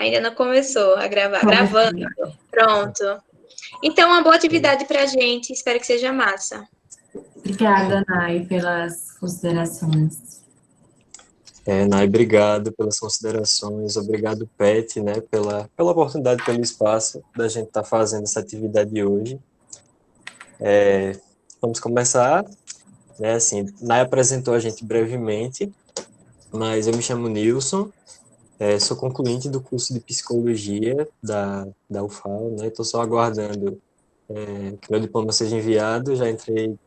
Ainda não começou a gravar. Começou. Gravando. Pronto. Então, uma boa atividade pra gente. Espero que seja massa. Obrigada, Nay, pelas considerações. Nay, obrigado pelas considerações, obrigado, Pet, né, pela oportunidade, pelo espaço da gente estar fazendo essa atividade hoje. Vamos começar, né, assim, Nay apresentou a gente brevemente, mas eu me chamo Nilson, sou concluinte do curso de Psicologia da UFAL, né, estou só aguardando que meu diploma seja enviado, já entrei,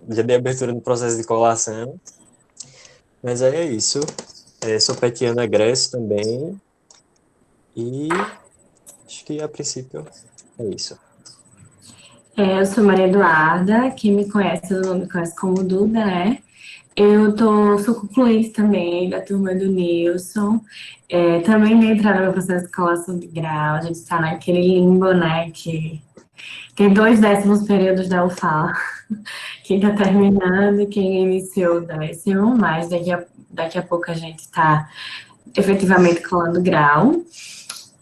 já dei abertura no processo de colação, mas é isso. Sou petiano egresso também, e acho que a princípio é isso. Eu sou Maria Eduarda, quem me conhece, me conhece como Duda, né? Sou concluinte também da turma do Nilson, também nem entrar no meu processo de colação de grau, a gente está naquele limbo, né, que tem 2 décimos períodos da UFAL, quem está terminando e quem iniciou o 10º, mas daqui a pouco a gente está efetivamente colando grau.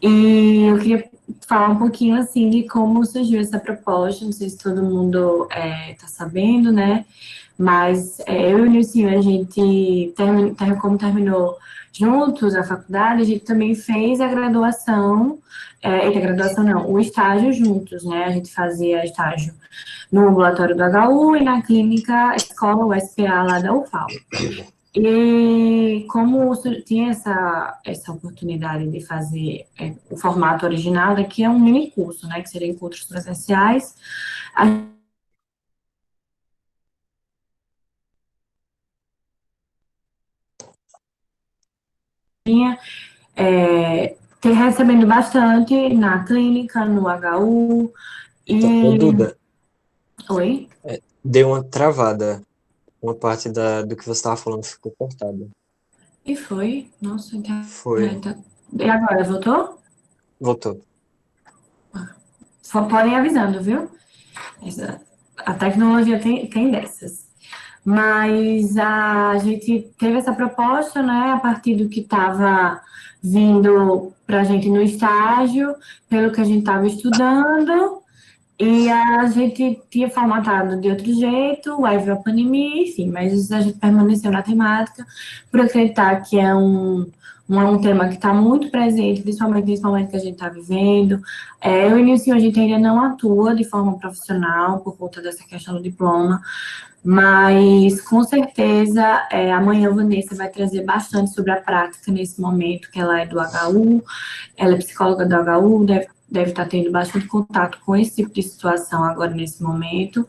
E eu queria falar um pouquinho, assim, de como surgiu essa proposta, não sei se todo mundo está sabendo, né, mas eu e o Nilson, a gente, como terminou juntos a faculdade, a gente também fez a graduação, o estágio juntos, né, a gente fazia estágio no ambulatório do HU e na clínica escola USPA lá da UFAL. E como tinha essa oportunidade de fazer o formato original, daqui é um mini curso, né, que seria encontros presenciais, recebendo bastante na clínica, no HU, Ô, Duda, Oi? deu uma travada, uma parte do que você estava falando ficou cortada. E foi? Nossa, Foi. E agora, voltou? Voltou. Só podem avisando, viu? A tecnologia tem dessas. Mas a gente teve essa proposta, né, a partir do que estava vindo para a gente no estágio, pelo que a gente estava estudando, e a gente tinha formatado de outro jeito, aí veio a pandemia, enfim, mas a gente permaneceu na temática, por acreditar que é um tema que está muito presente, principalmente nesse momento que a gente está vivendo. Eu e o Nilson, a gente ainda não atua de forma profissional, por conta dessa questão do diploma, mas, com certeza, amanhã a Vanessa vai trazer bastante sobre a prática nesse momento, que ela é do HU, ela é psicóloga do HU, deve estar tendo bastante contato com esse tipo de situação agora, nesse momento.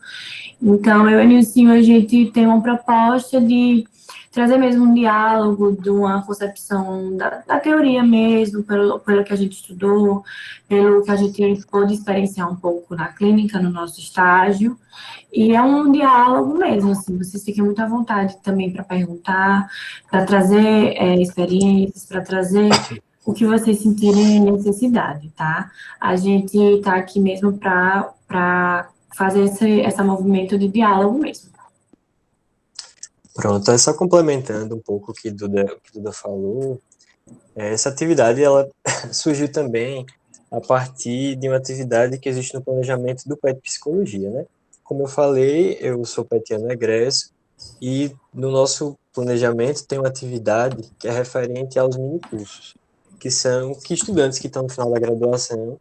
Então, eu e o Nilson, a gente tem uma proposta de trazer mesmo um diálogo, de uma concepção da teoria mesmo, pelo que a gente estudou, pelo que a gente pôde experienciar um pouco na clínica, no nosso estágio. E é um diálogo mesmo, assim, vocês fiquem muito à vontade também para perguntar, para trazer experiências, para trazer o que vocês sentirem necessidade, tá? A gente está aqui mesmo para fazer esse movimento de diálogo mesmo. Pronto, só complementando um pouco o que Duda falou, essa atividade ela surgiu também a partir de uma atividade que existe no planejamento do PET Psicologia, né? Como eu falei, eu sou petiano egresso e no nosso planejamento tem uma atividade que é referente aos minicursos, que são que estudantes que estão no final da graduação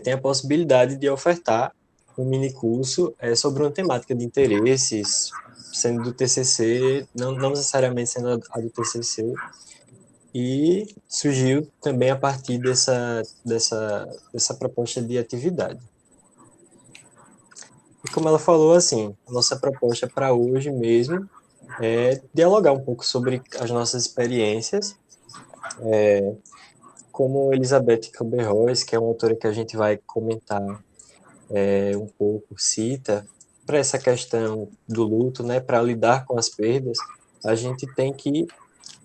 têm a possibilidade de ofertar um minicurso sobre uma temática de interesses, sendo do TCC, não necessariamente sendo a do TCC, e surgiu também a partir dessa proposta de atividade. E como ela falou, assim, a nossa proposta para hoje mesmo é dialogar um pouco sobre as nossas experiências, como Elizabeth Kubler-Ross, que é uma autora que a gente vai comentar um pouco, cita, para essa questão do luto, né, para lidar com as perdas, a gente tem que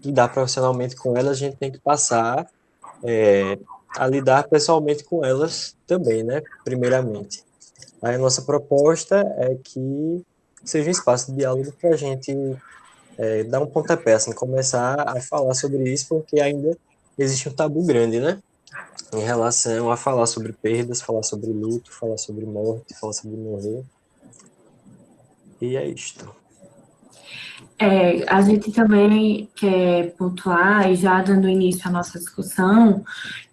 lidar profissionalmente com elas, a gente tem que passar a lidar pessoalmente com elas também, né, primeiramente. Aí a nossa proposta é que seja um espaço de diálogo para a gente dar um pontapé, assim, começar a falar sobre isso, porque ainda existe um tabu grande, né? Em relação a falar sobre perdas, falar sobre luto, falar sobre morte, falar sobre morrer. E é isto. A gente também quer pontuar, e já dando início à nossa discussão,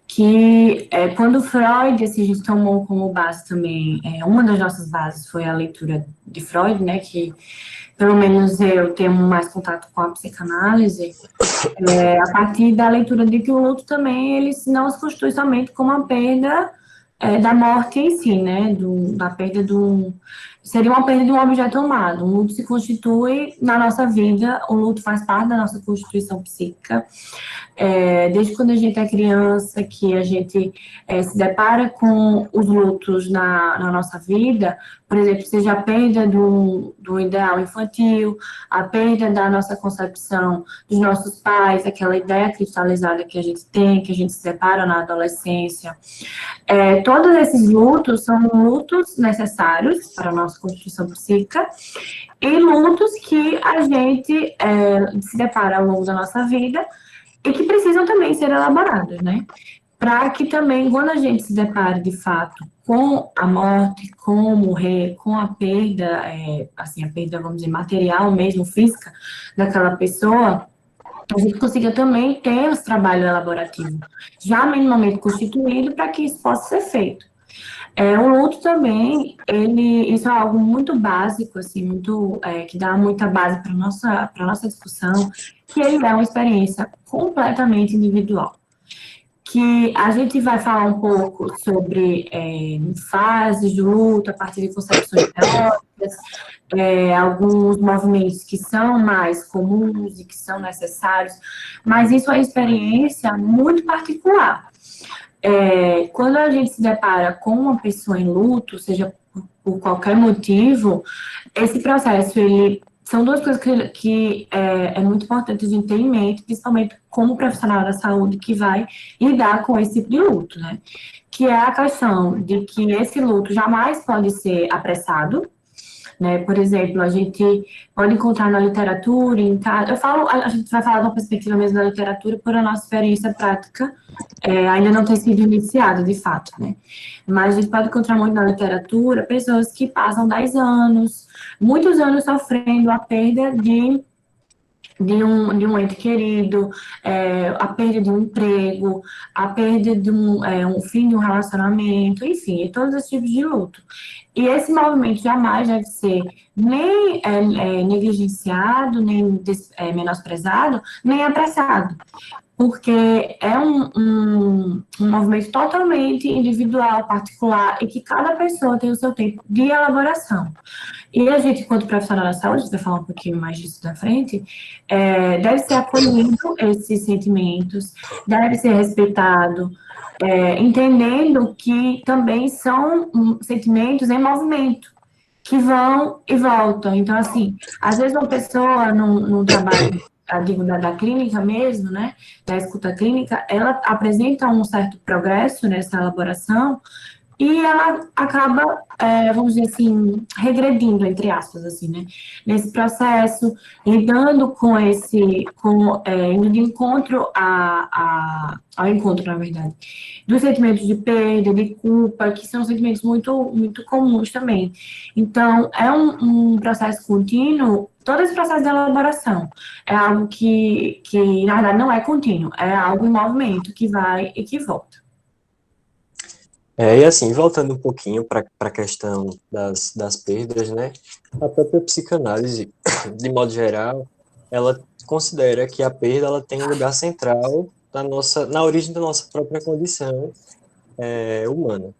que quando Freud, assim, a gente tomou como base também, uma das nossas bases foi a leitura de Freud, né, que pelo menos eu tenho mais contato com a psicanálise, a partir da leitura de que o luto também, ele não se constitui somente como a perda da morte em si, né, da perda seria uma perda de um objeto amado. O luto se constitui na nossa vida, o luto faz parte da nossa constituição psíquica, desde quando a gente é criança, que a gente se depara com os lutos na nossa vida, por exemplo, seja a perda do ideal infantil, a perda da nossa concepção dos nossos pais, aquela ideia cristalizada que a gente tem, que a gente se depara na adolescência. Todos esses lutos são lutos necessários para a nossa constituição psíquica e lutos que a gente se depara ao longo da nossa vida e que precisam também ser elaborados, né? Para que também, quando a gente se depare de fato com a morte, com o morrer, com a perda, assim, a perda, vamos dizer, material mesmo, física daquela pessoa, a gente consiga também ter esse trabalho elaborativo já minimamente constituído para que isso possa ser feito. O luto também, isso é algo muito básico, assim, muito, que dá muita base para nossa discussão, que ele é uma experiência completamente individual. Que a gente vai falar um pouco sobre fases do luto, a partir de concepções teóricas, alguns movimentos que são mais comuns e que são necessários, mas isso é uma experiência muito particular. Quando a gente se depara com uma pessoa em luto, seja por qualquer motivo, esse processo, são duas coisas que é muito importante a gente ter em mente, principalmente como profissional da saúde que vai lidar com esse tipo de luto, né? Que é a questão de que esse luto jamais pode ser apressado, né? Por exemplo, a gente pode encontrar na literatura, a gente vai falar de uma perspectiva mesmo da literatura por a nossa experiência prática, ainda não ter sido iniciada, de fato, né? Mas a gente pode encontrar muito na literatura pessoas que passam 10 anos, muitos anos sofrendo a perda de um ente querido, a perda de um emprego, a perda de um fim de um relacionamento, enfim, todos esses tipos de luto. E esse movimento jamais deve ser nem negligenciado, nem menosprezado, nem apressado, porque é um movimento totalmente individual, particular, e que cada pessoa tem o seu tempo de elaboração. E a gente, enquanto profissional da saúde, a gente vai falar um pouquinho mais disso na frente, deve ser acolhido esses sentimentos, deve ser respeitado, entendendo que também são sentimentos em movimento, que vão e voltam. Então, assim, às vezes uma pessoa num trabalho, digo, da clínica mesmo, né, da escuta clínica, ela apresenta um certo progresso nessa elaboração, e ela acaba, vamos dizer assim, regredindo, entre aspas, assim, né? Nesse processo, lidando com indo de encontro ao encontro, na verdade, dos sentimentos de perda, de culpa, que são sentimentos muito, muito comuns também. Então, é um processo contínuo, todo esse processo de elaboração é algo que, na verdade, não é contínuo, é algo em movimento, que vai e que volta. E assim, voltando um pouquinho para a questão das perdas, né? A própria psicanálise, de modo geral, ela considera que a perda ela tem um lugar central na origem da nossa própria condição humana.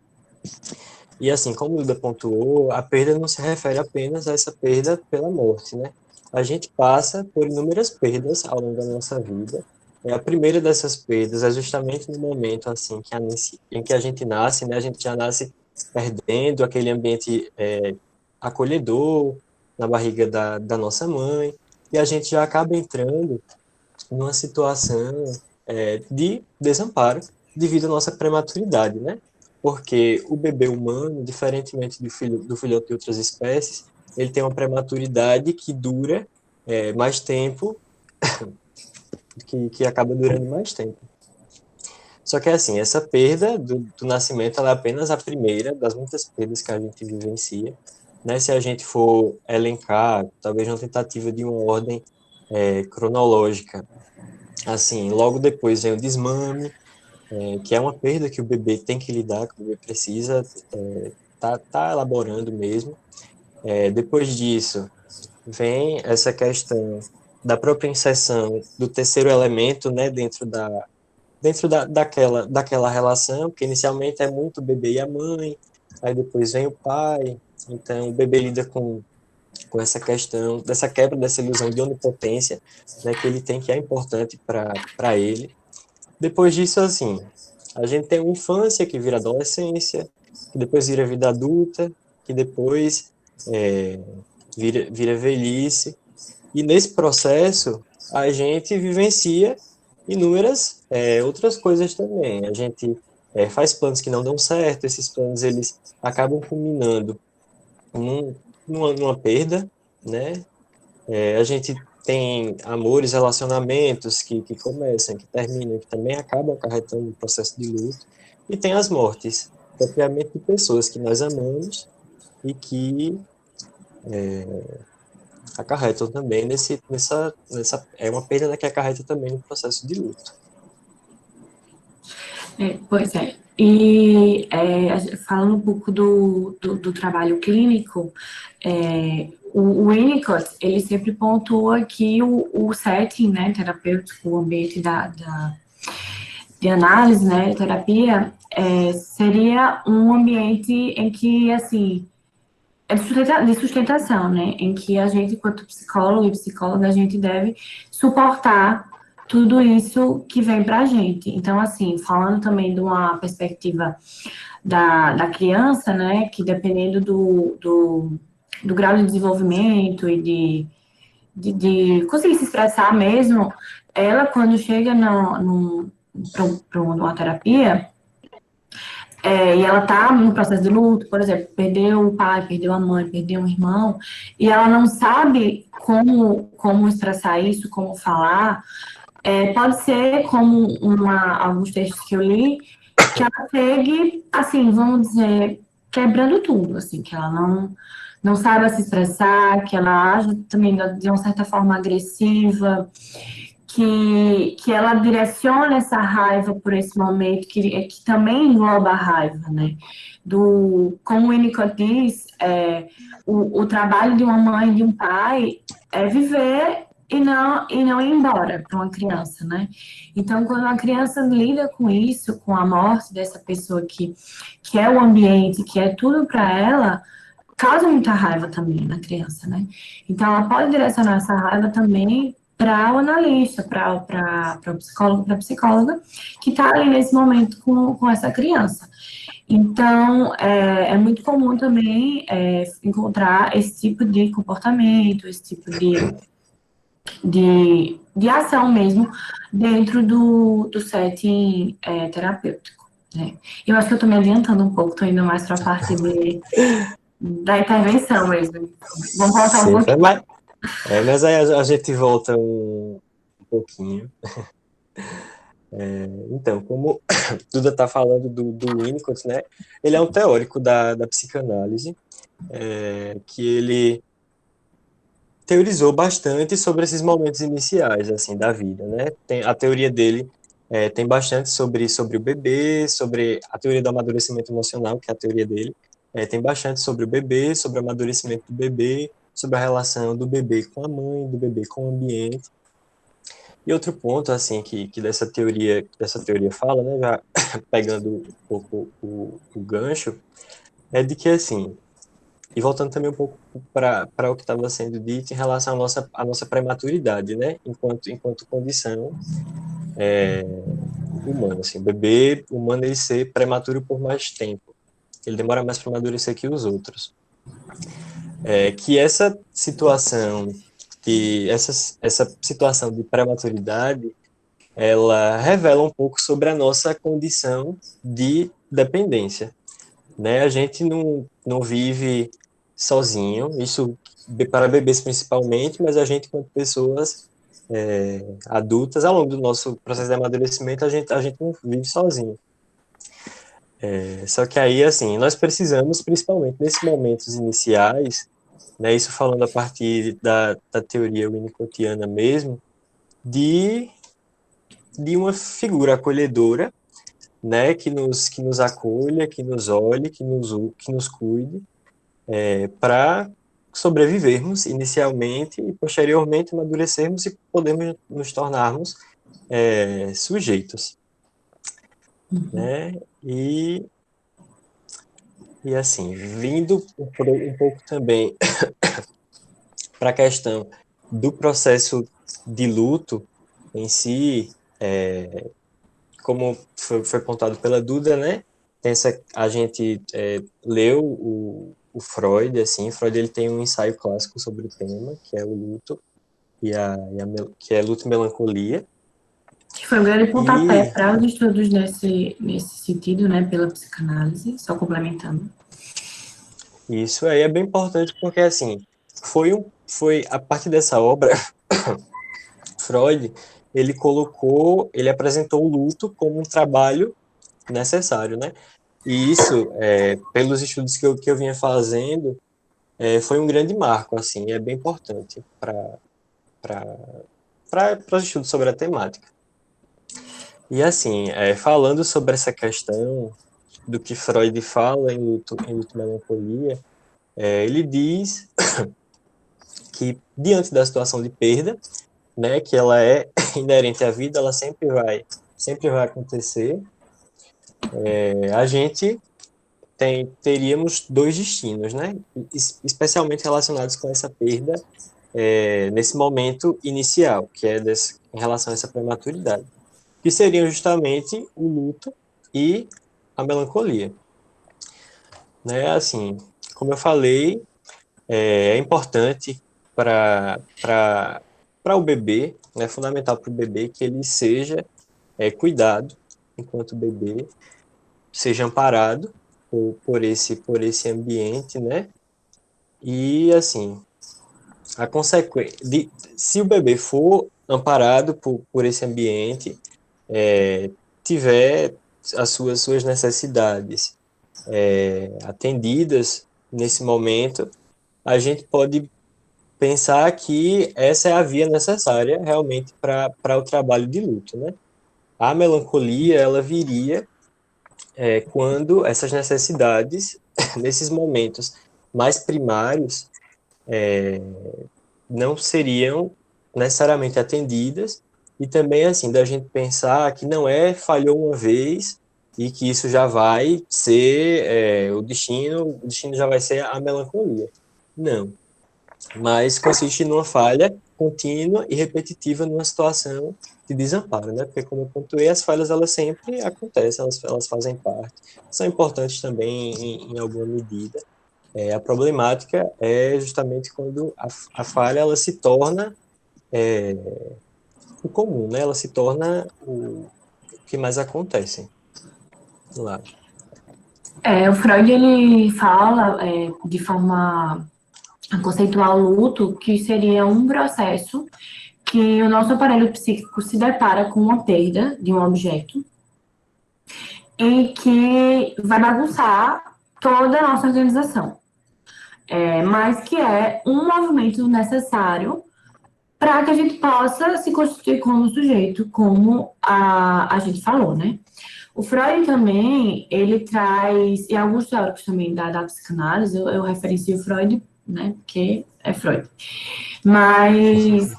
E assim, como o Duda pontuou, a perda não se refere apenas a essa perda pela morte, né? A gente passa por inúmeras perdas ao longo da nossa vida. A primeira dessas perdas é justamente no momento assim em que a gente nasce, né? A gente já nasce perdendo aquele ambiente acolhedor na barriga da nossa mãe, e a gente já acaba entrando numa situação de desamparo devido à nossa prematuridade, né? Porque o bebê humano, diferentemente do filhote de outras espécies, ele tem uma prematuridade que dura mais tempo, que acaba durando mais tempo. Só que, assim, essa perda do nascimento, ela é apenas a primeira das muitas perdas que a gente vivencia, né? Se a gente for elencar, talvez uma tentativa de uma ordem cronológica, assim, logo depois vem o desmame, que é uma perda que o bebê tem que lidar, que o bebê precisa tá elaborando mesmo. Depois disso, vem essa questão da própria inserção do terceiro elemento, né, daquela relação, que inicialmente é muito o bebê e a mãe, aí depois vem o pai, então o bebê lida com essa questão, dessa quebra dessa ilusão de onipotência, né, que ele tem, que é importante para ele. Depois disso, assim, a gente tem uma infância que vira adolescência, que depois vira vida adulta, que depois vira velhice, e nesse processo a gente vivencia inúmeras outras coisas também. A gente faz planos que não dão certo, esses planos eles acabam culminando numa perda, né? A gente tem amores, relacionamentos que começam, que terminam, que também acabam acarretando um processo de luto, e tem as mortes, propriamente de pessoas que nós amamos e que acarretam também é uma perda, né, que acarreta também no processo de luto. Pois é. E falando um pouco do trabalho clínico, o Winnicott, ele sempre pontua que o setting, né, terapêutico, o ambiente de análise, né, terapia, seria um ambiente em que, assim, de sustentação, né, em que a gente, enquanto psicólogo e psicóloga, a gente deve suportar tudo isso que vem para a gente. Então, assim, falando também de uma perspectiva da criança, né, que dependendo do grau de desenvolvimento e de conseguir se expressar mesmo, ela, quando chega para uma terapia, e ela tá no processo de luto, por exemplo, perdeu o pai, perdeu a mãe, perdeu um irmão, e ela não sabe como expressar isso, como falar. Pode ser como alguns textos que eu li, que ela chegue, assim, vamos dizer, quebrando tudo, assim, que ela não saiba se expressar, que ela age também de uma certa forma agressiva, que ela direciona essa raiva por esse momento, que também engloba a raiva, né? Como o Winnicott diz, o trabalho de uma mãe e de um pai é viver e não ir embora para uma criança, né? Então, quando a criança lida com isso, com a morte dessa pessoa que é o ambiente, que é tudo para ela, causa muita raiva também na criança, né? Então, ela pode direcionar essa raiva também para o analista, para o psicólogo, para a psicóloga, que está ali nesse momento com essa criança. Então, é muito comum também encontrar esse tipo de comportamento, esse tipo de ação mesmo dentro do setting terapêutico, né? Eu acho que eu estou me adiantando um pouco, estou indo mais para a parte da intervenção mesmo. Vamos voltar um pouquinho. Mas aí a gente volta um pouquinho. Então, como Duda está falando do Winnicott, né? Ele é um teórico da psicanálise, que ele teorizou bastante sobre esses momentos iniciais, assim, da vida, né? A teoria dele tem bastante sobre o bebê, sobre a teoria do amadurecimento emocional, que é a teoria dele, tem bastante sobre o bebê, sobre o amadurecimento do bebê, sobre a relação do bebê com a mãe, do bebê com o ambiente. E outro ponto, assim, que dessa teoria fala, né, já pegando um pouco o gancho, é de que, assim, e voltando também um pouco para o que estava sendo dito em relação à nossa prematuridade, né, enquanto condição humana, assim, o bebê humano, ele ser prematuro por mais tempo, ele demora mais para amadurecer que os outros. Que essa situação de prematuridade, ela revela um pouco sobre a nossa condição de dependência, né? A gente não vive sozinho, isso para bebês principalmente, mas a gente, quanto pessoas, adultas, ao longo do nosso processo de amadurecimento, a gente não vive sozinho. Só que aí, assim, nós precisamos, principalmente nesses momentos iniciais, né, isso falando a partir da teoria winnicottiana mesmo, de uma figura acolhedora, né, que nos acolha, que nos olhe, que nos cuide, para sobrevivermos inicialmente e posteriormente amadurecermos e podemos nos tornarmos sujeitos, né? E assim, vindo um pouco também para a questão do processo de luto em si, como foi pontuado pela Duda, né? A gente leu o Freud, assim, Freud ele tem um ensaio clássico sobre o tema, que é o luto, que é luto e melancolia. Que foi um grande pontapé para os estudos nesse sentido, né, pela psicanálise, só complementando. Isso aí é bem importante porque, assim, foi a partir dessa obra, Freud, ele apresentou o luto como um trabalho necessário, né? E isso, pelos estudos que eu vinha fazendo, foi um grande marco, assim, é bem importante para os estudos sobre a temática. E, assim, falando sobre essa questão do que Freud fala em luto e melancolia, ele diz que, diante da situação de perda, né, que ela é inerente à vida, ela sempre vai acontecer, a gente teríamos dois destinos, né, especialmente relacionados com essa perda nesse momento inicial, que é em relação a essa prematuridade, que seriam justamente o luto e a melancolia. Né, assim, como eu falei, é importante para o bebê, é fundamental para o bebê que ele seja cuidado enquanto bebê, seja amparado por esse ambiente, né? E, assim, a consequência, se o bebê for amparado por esse ambiente, tiver as suas necessidades atendidas nesse momento, a gente pode pensar que essa é a via necessária realmente para o trabalho de luto, né? A melancolia, ela viria quando essas necessidades, nesses momentos mais primários, não seriam necessariamente atendidas, e também, assim, da gente pensar que não falhou uma vez e que isso já vai ser o destino já vai ser a melancolia. Não. Mas consiste numa falha contínua e repetitiva numa situação de desamparo, né? Porque, como eu pontuei, as falhas, elas sempre acontecem, elas fazem parte, são importantes também em alguma medida. A problemática é justamente quando a falha, ela se torna o comum, né? Ela se torna o que mais acontece lá. O Freud, ele fala de forma a conceituar o luto, que seria um processo que o nosso aparelho psíquico se depara com uma perda de um objeto e que vai bagunçar toda a nossa organização. Mas que é um movimento necessário para que a gente possa se constituir como sujeito, como a gente falou, né? O Freud também, ele traz, e alguns teóricos também da psicanálise, eu referencio o Freud, né, porque é Freud. Mas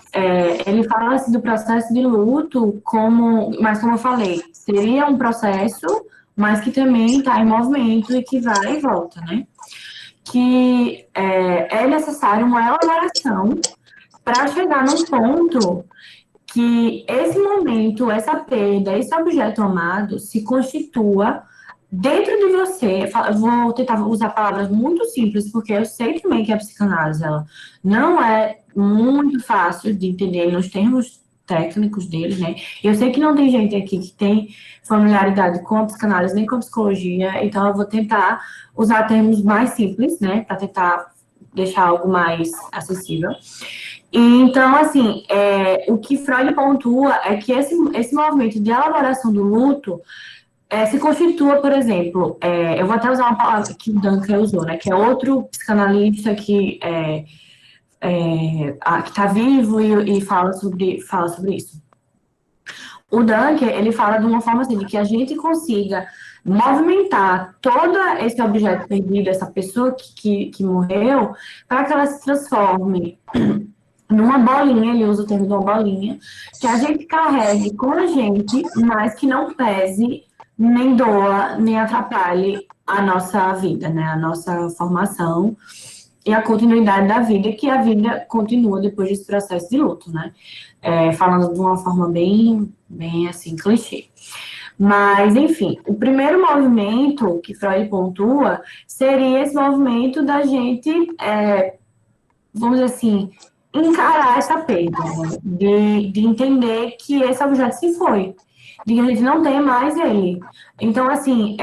ele fala assim, do processo de luto mas como eu falei, seria um processo, mas que também está em movimento e que vai e volta, né? Que é necessário uma elaboração para chegar num ponto que esse momento, essa perda, esse objeto amado se constitua dentro de você. Eu vou tentar usar palavras muito simples, porque eu sei também que a psicanálise ela não é muito fácil de entender nos termos técnicos dele, né? Eu sei que não tem gente aqui que tem familiaridade com a psicanálise nem com a psicologia, então eu vou tentar usar termos mais simples, né, para tentar deixar algo mais acessível. E, então, assim, o que Freud pontua é que esse movimento de elaboração do luto se constitua, por exemplo, eu vou até usar uma palavra que o Duncan usou, né, que é outro psicanalista que está vivo e fala sobre isso. O Duncan, ele fala de uma forma assim, de que a gente consiga movimentar todo esse objeto perdido, essa pessoa que morreu, para que ela se transforme numa bolinha, ele usa o termo de uma bolinha, que a gente carregue com a gente, mas que não pese, nem doa, nem atrapalhe a nossa vida, né? A nossa formação e a continuidade da vida, que a vida continua depois desse processo de luto, né? Falando de uma forma bem assim, clichê. Mas, enfim, o primeiro movimento que Freud pontua seria esse movimento da gente, vamos dizer assim, encarar essa perda, né? de entender que esse objeto se foi, de que a gente não tem mais ele. Então, assim,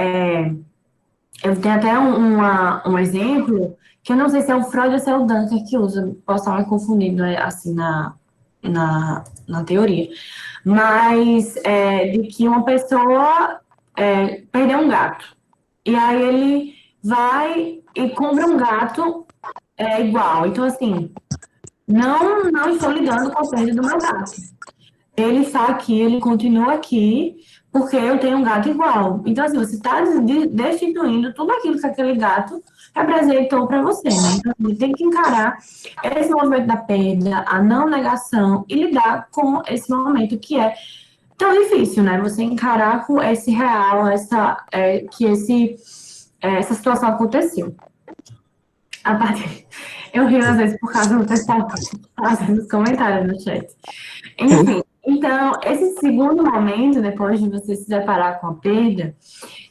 eu tenho até um exemplo, que eu não sei se é o Freud ou se é o Duncan que usa, posso estar me confundindo, assim, na teoria, mas de que uma pessoa perdeu um gato, e aí ele vai e compra um gato igual. Então, assim, não estou lidando com a perda do meu gato. Ele está aqui, ele continua aqui, porque eu tenho um gato igual. Então, assim, você está destituindo tudo aquilo que aquele gato representou para você, né? Então, você tem que encarar esse momento da perda, a não negação, e lidar com esse momento que é tão difícil, né? Você encarar com esse real, essa situação aconteceu. Eu rio às vezes por causa do pessoal fazendo os comentários no chat. Enfim, então, esse segundo momento, depois de você se deparar com a perda,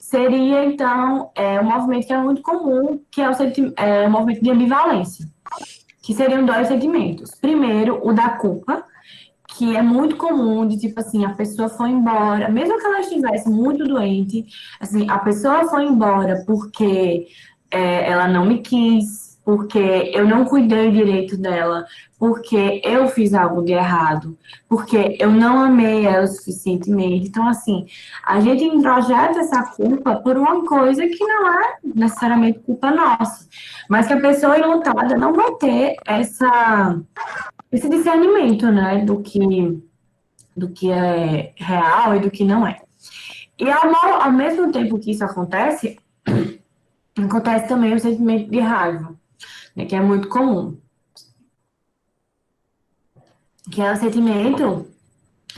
seria, então, um movimento que é muito comum, que é o movimento de ambivalência, que seriam dois sentimentos. Primeiro, o da culpa, que é muito comum, de tipo assim, a pessoa foi embora, mesmo que ela estivesse muito doente, assim, a pessoa foi embora porque ela não me quis, porque eu não cuidei direito dela, porque eu fiz algo de errado, porque eu não amei ela o suficientemente. Então, assim, a gente introjeta essa culpa por uma coisa que não é necessariamente culpa nossa, mas que a pessoa enlutada não vai ter esse discernimento, né, do que é real e do que não é. E ao mesmo tempo que isso acontece também o sentimento de raiva, né, que é muito comum. Que é o sentimento,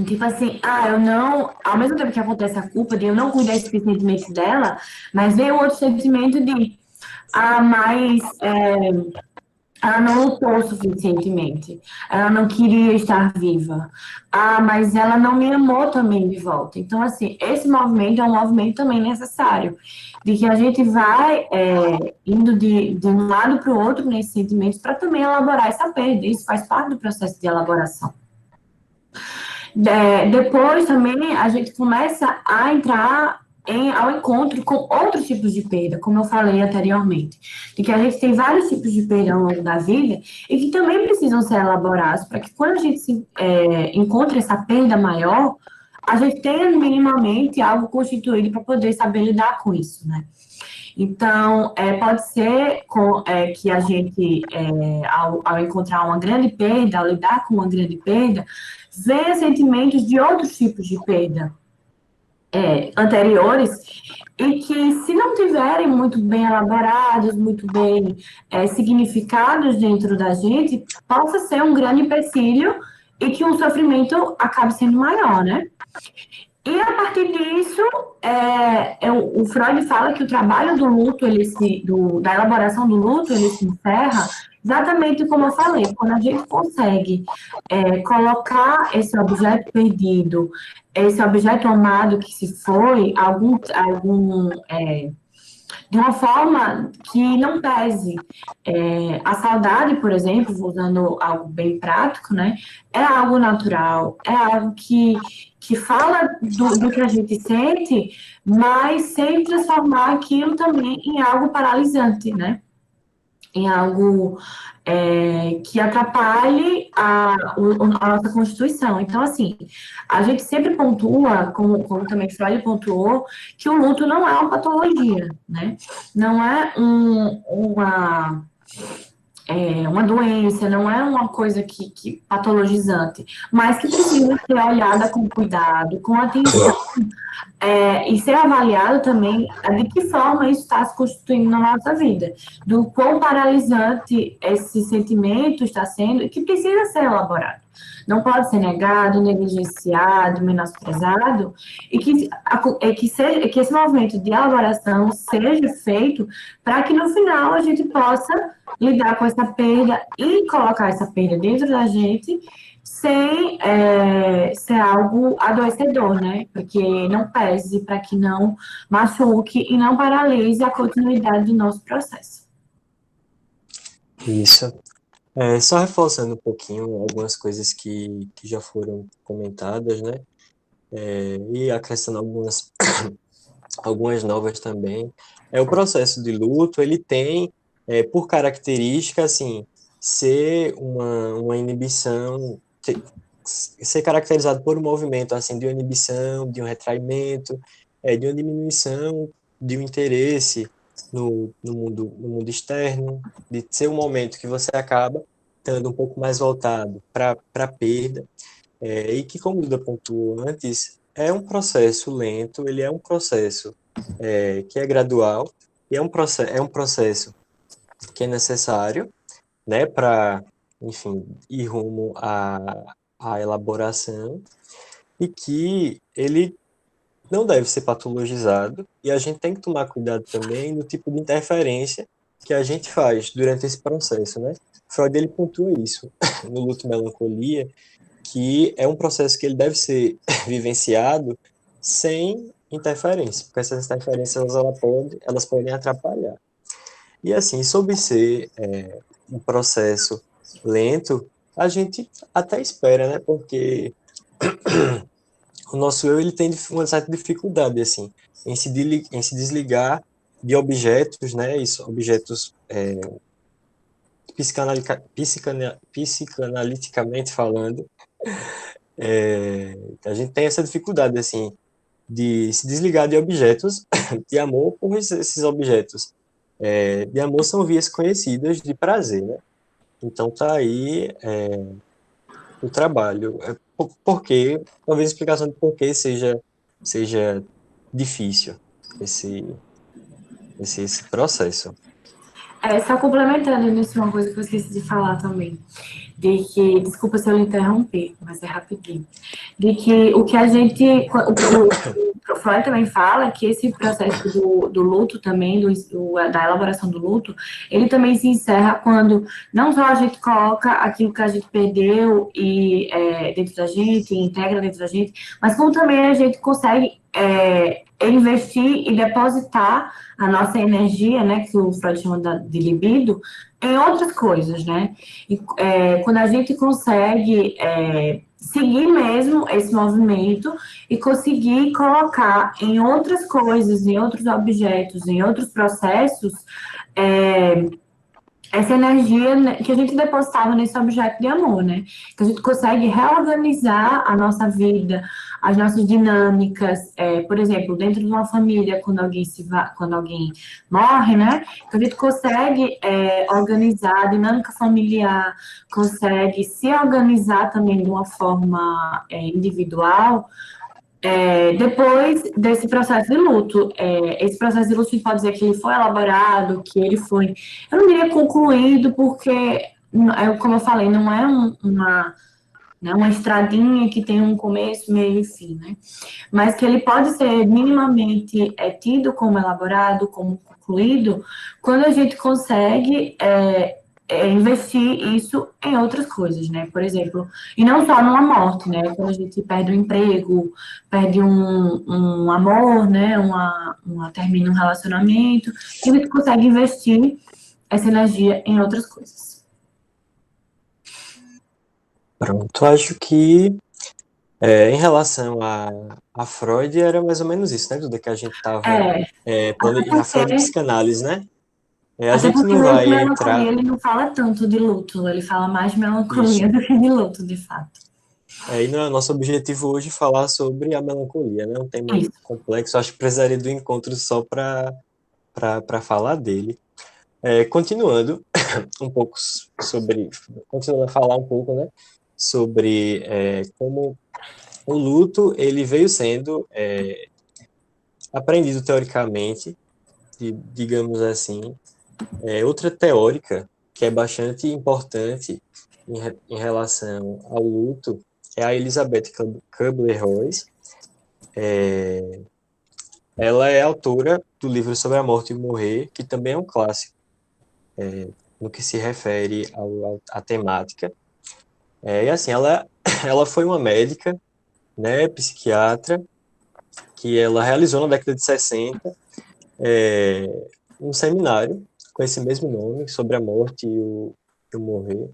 tipo assim, eu não... Ao mesmo tempo que acontece a culpa de eu não cuidar suficientemente dela, mas vem o outro sentimento de, mas ela não lutou suficientemente, ela não queria estar viva, mas ela não me amou também de volta. Então, assim, esse movimento é um movimento também necessário, de que a gente vai indo de um lado para o outro nesses sentimentos para também elaborar essa perda. Isso faz parte do processo de elaboração. Depois também a gente começa a entrar ao encontro com outros tipos de perda, como eu falei anteriormente, de que a gente tem vários tipos de perda ao longo da vida e que também precisam ser elaborados para que quando a gente encontre essa perda maior, a gente tenha minimamente algo constituído para poder saber lidar com isso, né? Então, pode ser que a gente, ao encontrar uma grande perda, ao lidar com uma grande perda, venha sentimentos de outros tipos de perda anteriores, e que, se não tiverem muito bem elaborados, muito bem significados dentro da gente, possa ser um grande empecilho e que o sofrimento acabe sendo maior, né? E a partir disso, o Freud fala que o trabalho do luto, da elaboração do luto, ele se encerra exatamente como eu falei, quando a gente consegue colocar esse objeto perdido, esse objeto amado que se foi, de uma forma que não pese. A saudade, por exemplo, usando algo bem prático, né? É algo natural, é algo que fala do que a gente sente, mas sem transformar aquilo também em algo paralisante, né? em algo que atrapalhe a nossa Constituição. Então, assim, a gente sempre pontua, como também Freud pontuou, que o luto não é uma patologia, né? Não é uma doença, não é uma coisa que patologizante, mas que precisa ser olhada com cuidado, com atenção, e ser avaliado também de que forma isso está se constituindo na nossa vida, do quão paralisante esse sentimento está sendo e que precisa ser elaborado. Não pode ser negado, negligenciado, menosprezado, e que esse movimento de elaboração seja feito para que no final a gente possa lidar com essa perda e colocar essa perda dentro da gente sem ser algo adoecedor, né? Para que não pese, para que não machuque e não paralise a continuidade do nosso processo. Isso. Só reforçando um pouquinho algumas coisas que já foram comentadas, né? E acrescentando algumas novas também. O processo de luto, ele tem, por característica, assim, ser uma inibição, ser caracterizado por um movimento, assim, de uma inibição, de um retraimento, de uma diminuição de um interesse no mundo externo, de ser um momento que você acaba estando um pouco mais voltado para a perda, e que, como o Duda pontuou antes, é um processo lento, ele é um processo que é gradual, e é um processo que é necessário, né, para, enfim, ir rumo à elaboração, e que ele não deve ser patologizado, e a gente tem que tomar cuidado também no tipo de interferência que a gente faz durante esse processo, né? Freud, ele pontua isso no Luto e Melancolia, que é um processo que ele deve ser vivenciado sem interferência, porque essas interferências elas podem atrapalhar. E assim, sobre ser um processo lento, a gente até espera, né? Porque o nosso eu, ele tem uma certa dificuldade, assim, em se desligar de objetos, né? Isso, objetos psicanaliticamente falando, a gente tem essa dificuldade, assim, de se desligar de objetos de amor, por esses objetos de amor são vias conhecidas de prazer, né? Então tá aí o trabalho. Porque, talvez a explicação de por que seja difícil esse processo. Só complementando nisso, uma coisa que eu esqueci de falar também, de que, desculpa se eu interromper, mas é rapidinho, de que o que a gente, o Freud também fala que esse processo do luto também, da elaboração do luto, ele também se encerra quando não só a gente coloca aquilo que a gente perdeu dentro da gente, integra dentro da gente, mas como também a gente consegue investir e depositar a nossa energia, né, que o Freud chama de libido, em outras coisas, né? E, quando a gente consegue seguir mesmo esse movimento e conseguir colocar em outras coisas, em outros objetos, em outros processos, essa energia, né, que a gente depositava nesse objeto de amor, né? Que a gente consegue reorganizar a nossa vida, as nossas dinâmicas, por exemplo, dentro de uma família, quando alguém morre, né? Que a gente consegue organizar a dinâmica familiar, consegue se organizar também de uma forma individual, depois desse processo de luto. Esse processo de luto, a gente pode dizer que ele foi elaborado, que ele foi, eu não diria concluído, porque, como eu falei, não é uma estradinha que tem um começo, meio e fim, né? Mas que ele pode ser minimamente tido como elaborado, como concluído, quando a gente consegue investir isso em outras coisas, né? Por exemplo, e não só numa morte, né? Quando a gente perde um emprego, perde um amor, né? Termina um relacionamento, e a gente consegue investir essa energia em outras coisas. Pronto, acho que em relação a Freud era mais ou menos isso, né, Duda, que a gente estava... a Freud e psicanálise, né? A Até gente porque não Luto vai e Melancolia, entrar. ele não fala tanto de luto, ele fala mais de Isso. melancolia do que de luto, de fato. E não é nosso objetivo hoje falar sobre a melancolia, né? É um tema Isso. complexo, acho que precisaria do encontro só para falar dele. Continuando um pouco sobre, continuando a falar um pouco, né, sobre como o luto ele veio sendo aprendido teoricamente, digamos assim. Outra teórica que é bastante importante em relação ao luto é a Elizabeth Kubler-Ross. Ela é autora do livro Sobre a Morte e o Morrer, que também é um clássico no que se refere à temática. E assim, ela foi uma médica, né, psiquiatra, que ela realizou na década de 60 um seminário com esse mesmo nome, sobre a morte e o morrer.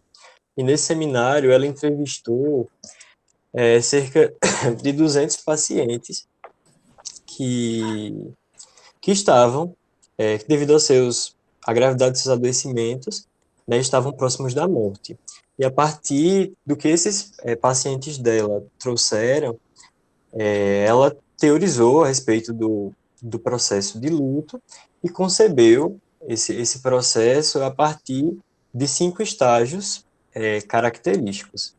E nesse seminário ela entrevistou cerca de 200 pacientes que, que estavam, devido à gravidade dos seus adoecimentos, né, estavam próximos da morte. E a partir do que esses pacientes dela trouxeram, ela teorizou a respeito do processo de luto e concebeu esse processo a partir de 5 estágios característicos.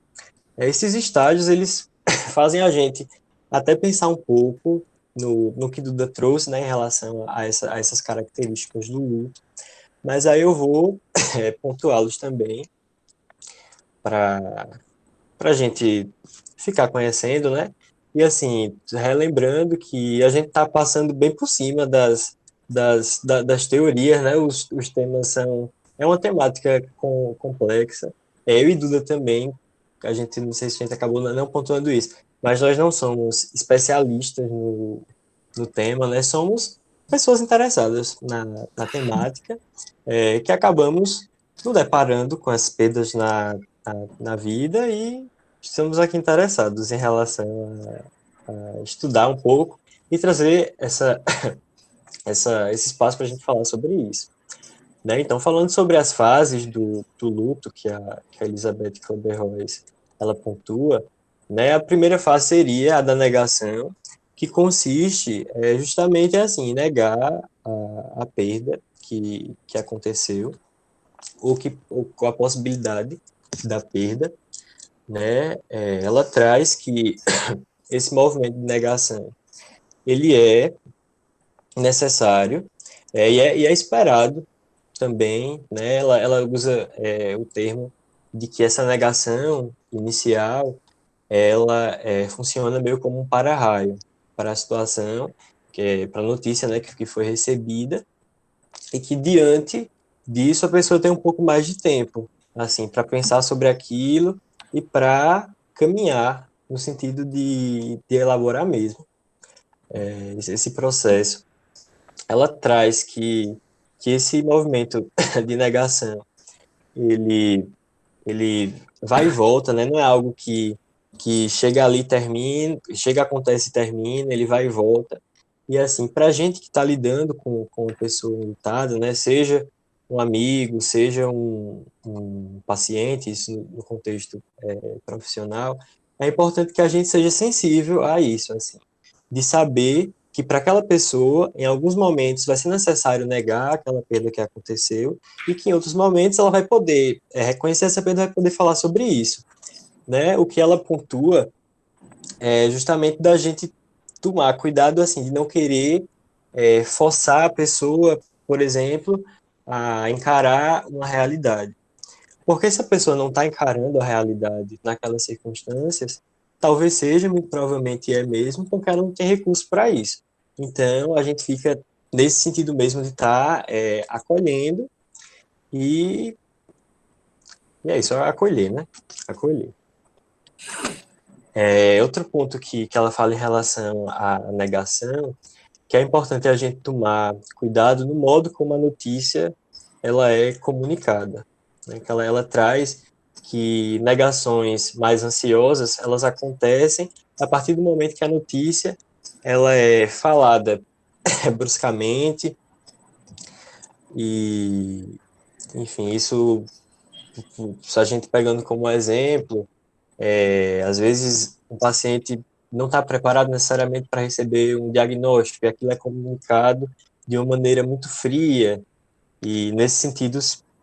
Esses estágios, eles fazem a gente até pensar um pouco no que Duda trouxe, né, em relação a essas características do luto, mas aí eu vou pontuá-los também para a gente ficar conhecendo, né? E assim, relembrando que a gente está passando bem por cima das teorias, né? Os temas são. É uma temática complexa. Eu e Duda também, a gente não sei se a gente acabou não pontuando isso, mas nós não somos especialistas no tema, né? Somos pessoas interessadas na temática, que acabamos nos deparando com as perdas na vida e estamos aqui interessados em relação a estudar um pouco e trazer esse espaço para a gente falar sobre isso. Né? Então, falando sobre as fases do luto que a Elizabeth Kubler-Ross ela pontua, né? A primeira fase seria a da negação, que consiste justamente assim, negar a perda que aconteceu, ou com a possibilidade da perda, né? Ela traz que esse movimento de negação ele é necessário e é esperado também, né? Ela usa o termo de que essa negação inicial ela funciona meio como um para-raio para a situação, para a notícia, né, que foi recebida, e que diante disso a pessoa tem um pouco mais de tempo, assim, para pensar sobre aquilo e para caminhar no sentido de elaborar mesmo esse processo. Ela traz que esse movimento de negação ele ele vai e volta, né? Não é algo que chega ali, termina, chega, acontece e termina, ele vai e volta. E assim, para a gente que está lidando com pessoa lutada, né? Seja um amigo, seja um paciente, isso no contexto profissional, é importante que a gente seja sensível a isso, assim, de saber que para aquela pessoa, em alguns momentos, vai ser necessário negar aquela perda que aconteceu, e que em outros momentos ela vai poder reconhecer essa perda, vai poder falar sobre isso, né? O que ela pontua é justamente da gente tomar cuidado, assim, de não querer forçar a pessoa, por exemplo, a encarar uma realidade. Porque se a pessoa não está encarando a realidade naquelas circunstâncias, talvez seja, muito provavelmente é mesmo, porque ela não tem recurso para isso. Então, a gente fica nesse sentido mesmo de estar acolhendo e, e é isso, é acolher, né? Acolher. Outro ponto que ela fala em relação à negação, que é importante a gente tomar cuidado no modo como a notícia ela é comunicada, né? Que ela traz que negações mais ansiosas elas acontecem a partir do momento que a notícia ela é falada bruscamente, E, enfim, isso, se a gente pegando como exemplo, às vezes o paciente não está preparado necessariamente para receber um diagnóstico, e aquilo é comunicado de uma maneira muito fria, e nesse sentido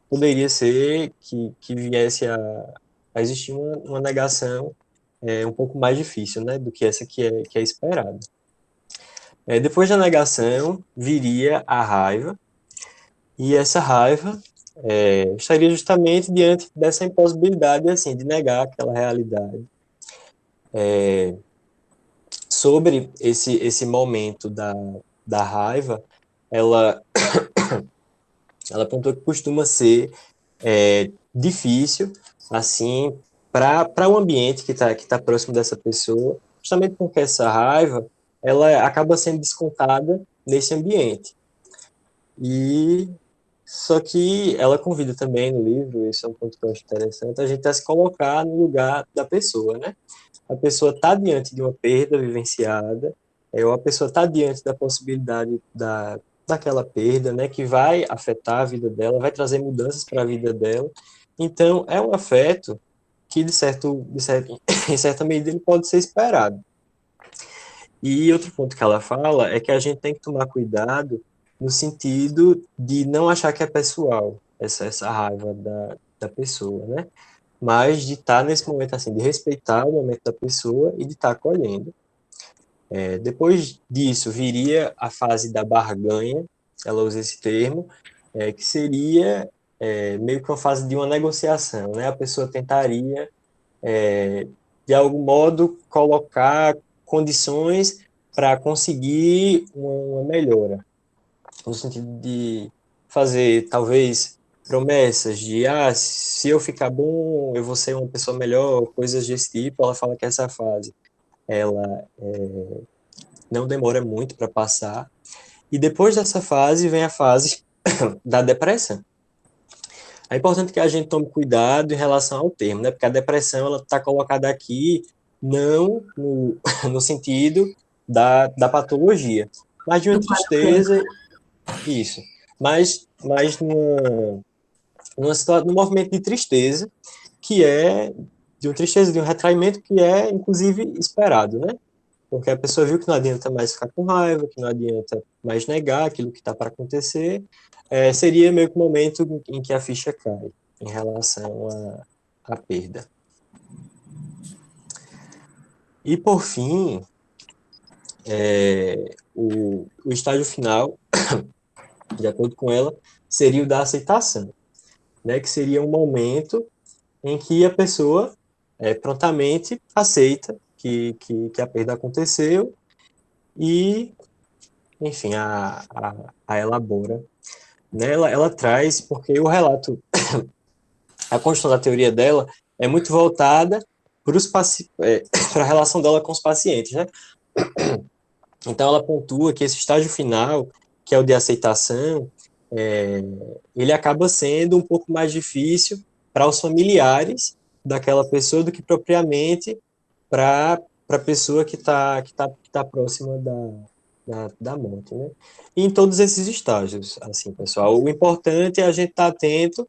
poderia ser que viesse a existir uma negação um pouco mais difícil, né, do que essa que é esperada. Depois da negação, viria a raiva, e essa raiva estaria justamente diante dessa impossibilidade, assim, de negar aquela realidade. Sobre esse momento da raiva, ela apontou que costuma ser difícil, assim, para o ambiente que tá próximo dessa pessoa, justamente porque essa raiva, ela acaba sendo descontada nesse ambiente. E só que ela convida também no livro, esse é um ponto que eu acho interessante, a gente a se colocar no lugar da pessoa, né? A pessoa está diante de uma perda vivenciada, ou a pessoa está diante da possibilidade daquela perda, né, que vai afetar a vida dela, vai trazer mudanças para a vida dela. Então, é um afeto que, em certa medida, ele pode ser esperado. E outro ponto que ela fala é que a gente tem que tomar cuidado no sentido de não achar que é pessoal essa raiva da pessoa, né? Mas de estar nesse momento, assim, de respeitar o momento da pessoa e de estar acolhendo. Depois disso, viria a fase da barganha, ela usa esse termo, que seria meio que uma fase de uma negociação, né? A pessoa tentaria, de algum modo, colocar condições para conseguir uma melhora, no sentido de fazer, talvez, promessas de, se eu ficar bom, eu vou ser uma pessoa melhor, coisas desse tipo. Ela fala que essa fase, ela não demora muito para passar, e depois dessa fase vem a fase da depressão. É importante que a gente tome cuidado em relação ao termo, né? Porque a depressão, ela está colocada aqui não no sentido da patologia, mas de uma tristeza, isso, mas num movimento de tristeza, que é de uma tristeza, de um retraimento que é, inclusive, esperado, né? Porque a pessoa viu que não adianta mais ficar com raiva, que não adianta mais negar aquilo que está para acontecer, seria meio que o momento em que a ficha cai em relação à perda. E, por fim, o estágio final, de acordo com ela, seria o da aceitação, né? Que seria um momento em que a pessoa prontamente aceita que a perda aconteceu e, enfim, a elabora. Né? Ela traz, porque o relato, a construção da teoria dela é muito voltada para a relação dela com os pacientes, né? Então, ela pontua que esse estágio final, que é o de aceitação, ele acaba sendo um pouco mais difícil para os familiares daquela pessoa do que propriamente para a pessoa que tá próxima da morte, né? E em todos esses estágios, assim, pessoal, o importante é a gente estar atento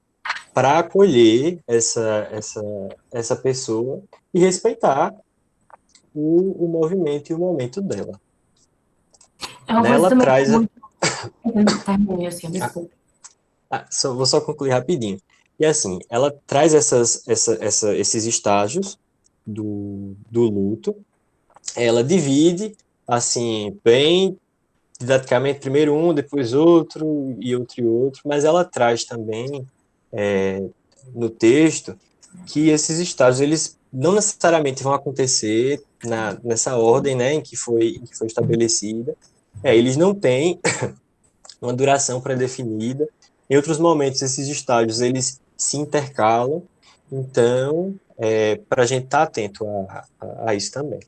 para acolher essa pessoa e respeitar o movimento e o momento dela. É uma coisa Ela também traz... muito... Termine assim, desculpa. Vou só concluir rapidinho. E assim, ela traz esses estágios do luto, ela divide, assim, bem didaticamente, primeiro um, depois outro, e outro, mas ela traz também no texto que esses estágios, eles não necessariamente vão acontecer nessa ordem, né, em que foi estabelecida. Eles não têm uma duração pré-definida. Em outros momentos, esses estágios, eles se intercalam. Então, para a gente estar atento a isso também.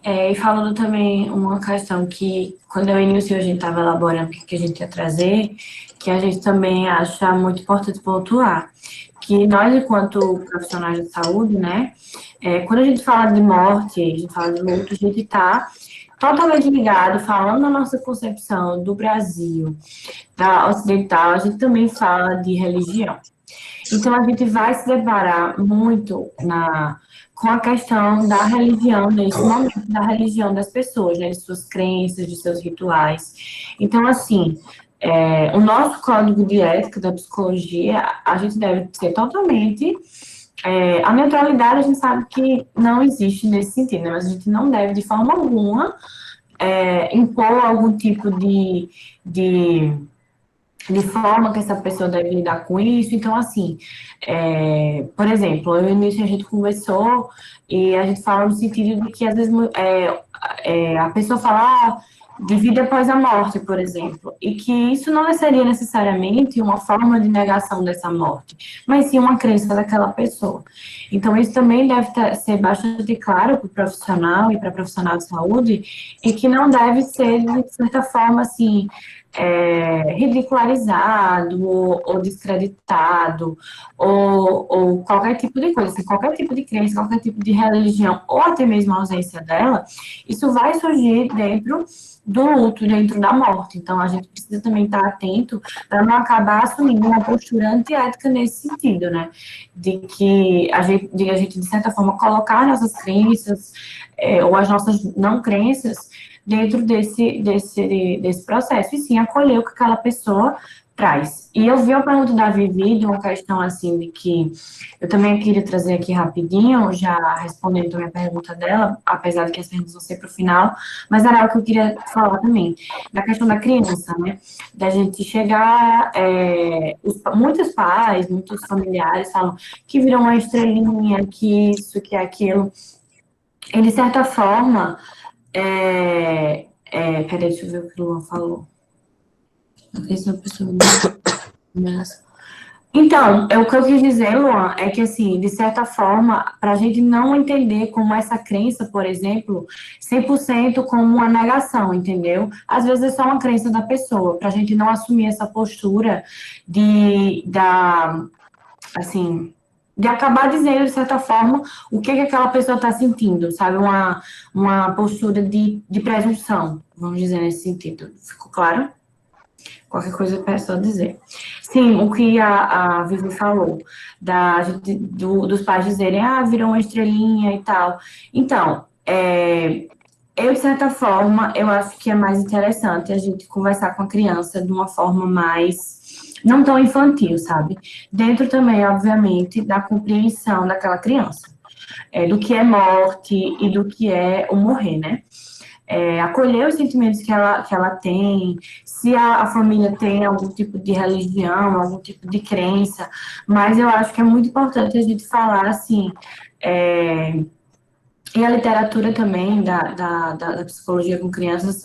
E falando também uma questão que, quando eu iniciei, a gente estava elaborando o que a gente ia trazer, que a gente também acha muito importante pontuar, que nós, enquanto profissionais de saúde, né, quando a gente fala de morte, a gente fala de luto, a gente está totalmente ligado, falando da nossa concepção do Brasil, da ocidental, a gente também fala de religião. Então, a gente vai se deparar muito com a questão da religião, nesse momento, da religião das pessoas, né, de suas crenças, de seus rituais. Então, assim, o nosso código de ética da psicologia, a gente deve ser totalmente. A neutralidade, a gente sabe que não existe nesse sentido, né, mas a gente não deve, de forma alguma, impor algum tipo de de forma que essa pessoa deve lidar com isso. Então, assim, por exemplo, no início a gente conversou e a gente fala no sentido de que, às vezes, a pessoa fala de vida após a morte, por exemplo, e que isso não seria necessariamente uma forma de negação dessa morte, mas sim uma crença daquela pessoa. Então, isso também deve ser bastante claro para o profissional e para a profissional de saúde, e que não deve ser, de certa forma, assim, ridicularizado ou descreditado ou qualquer tipo de coisa, assim, qualquer tipo de crença, qualquer tipo de religião ou até mesmo a ausência dela, isso vai surgir dentro do luto, dentro da morte. Então, a gente precisa também estar atento para não acabar assumindo uma postura antiética nesse sentido, né? De que a gente, de certa forma, colocar nossas crenças ou as nossas não crenças dentro desse processo, e sim acolher o que aquela pessoa traz. E eu vi a pergunta da Vivi de uma questão assim, de que eu também queria trazer aqui rapidinho, já respondendo a minha pergunta dela, apesar de que as perguntas vão ser para o final, mas era algo que eu queria falar também, da questão da criança, né? Da gente chegar, muitos pais, muitos familiares falam que viram uma estrelinha, que isso, que aquilo, e de certa forma, peraí, deixa eu ver o que o Luan falou. Então, o que eu quis dizer, Luan, é que, assim, de certa forma, para a gente não entender como essa crença, por exemplo, 100% como uma negação, entendeu? Às vezes é só uma crença da pessoa, para a gente não assumir essa postura assim, de acabar dizendo, de certa forma, o que aquela pessoa está sentindo, sabe? Uma postura de presunção, vamos dizer nesse sentido. Ficou claro? Qualquer coisa é só dizer. Sim, o que a Vivi falou, dos pais dizerem, virou uma estrelinha e tal. Então, eu, de certa forma, eu acho que é mais interessante a gente conversar com a criança de uma forma mais, não tão infantil, sabe? Dentro também, obviamente, da compreensão daquela criança, do que é morte e do que é o morrer, né? Acolher os sentimentos que ela tem, se a família tem algum tipo de religião, algum tipo de crença, mas eu acho que é muito importante a gente falar, assim, e a literatura também da psicologia com crianças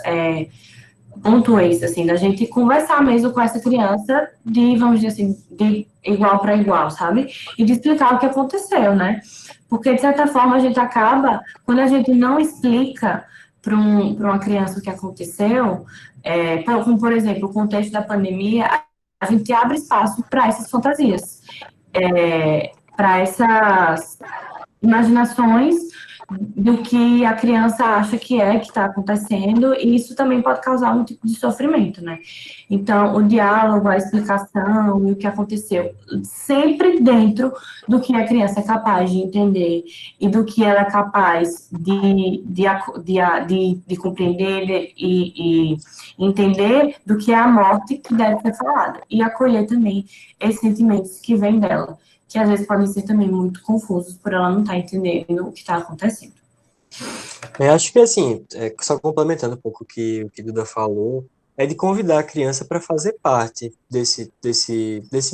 pontua isso, assim, da gente conversar mesmo com essa criança vamos dizer assim, de igual para igual, sabe? E de explicar o que aconteceu, né? Porque, de certa forma, a gente acaba, quando a gente não explica para uma criança o que aconteceu, como, por exemplo, o contexto da pandemia, a gente abre espaço para essas fantasias, para essas imaginações do que a criança acha que está acontecendo, e isso também pode causar um tipo de sofrimento, né? Então, o diálogo, a explicação e o que aconteceu, sempre dentro do que a criança é capaz de entender e do que ela é capaz de compreender e entender do que é a morte que deve ser falada, e acolher também esses sentimentos que vêm dela, que às vezes podem ser também muito confusos por ela não estar entendendo o que está acontecendo. Eu acho que, assim, só complementando um pouco o que Duda falou, é de convidar a criança para fazer parte desse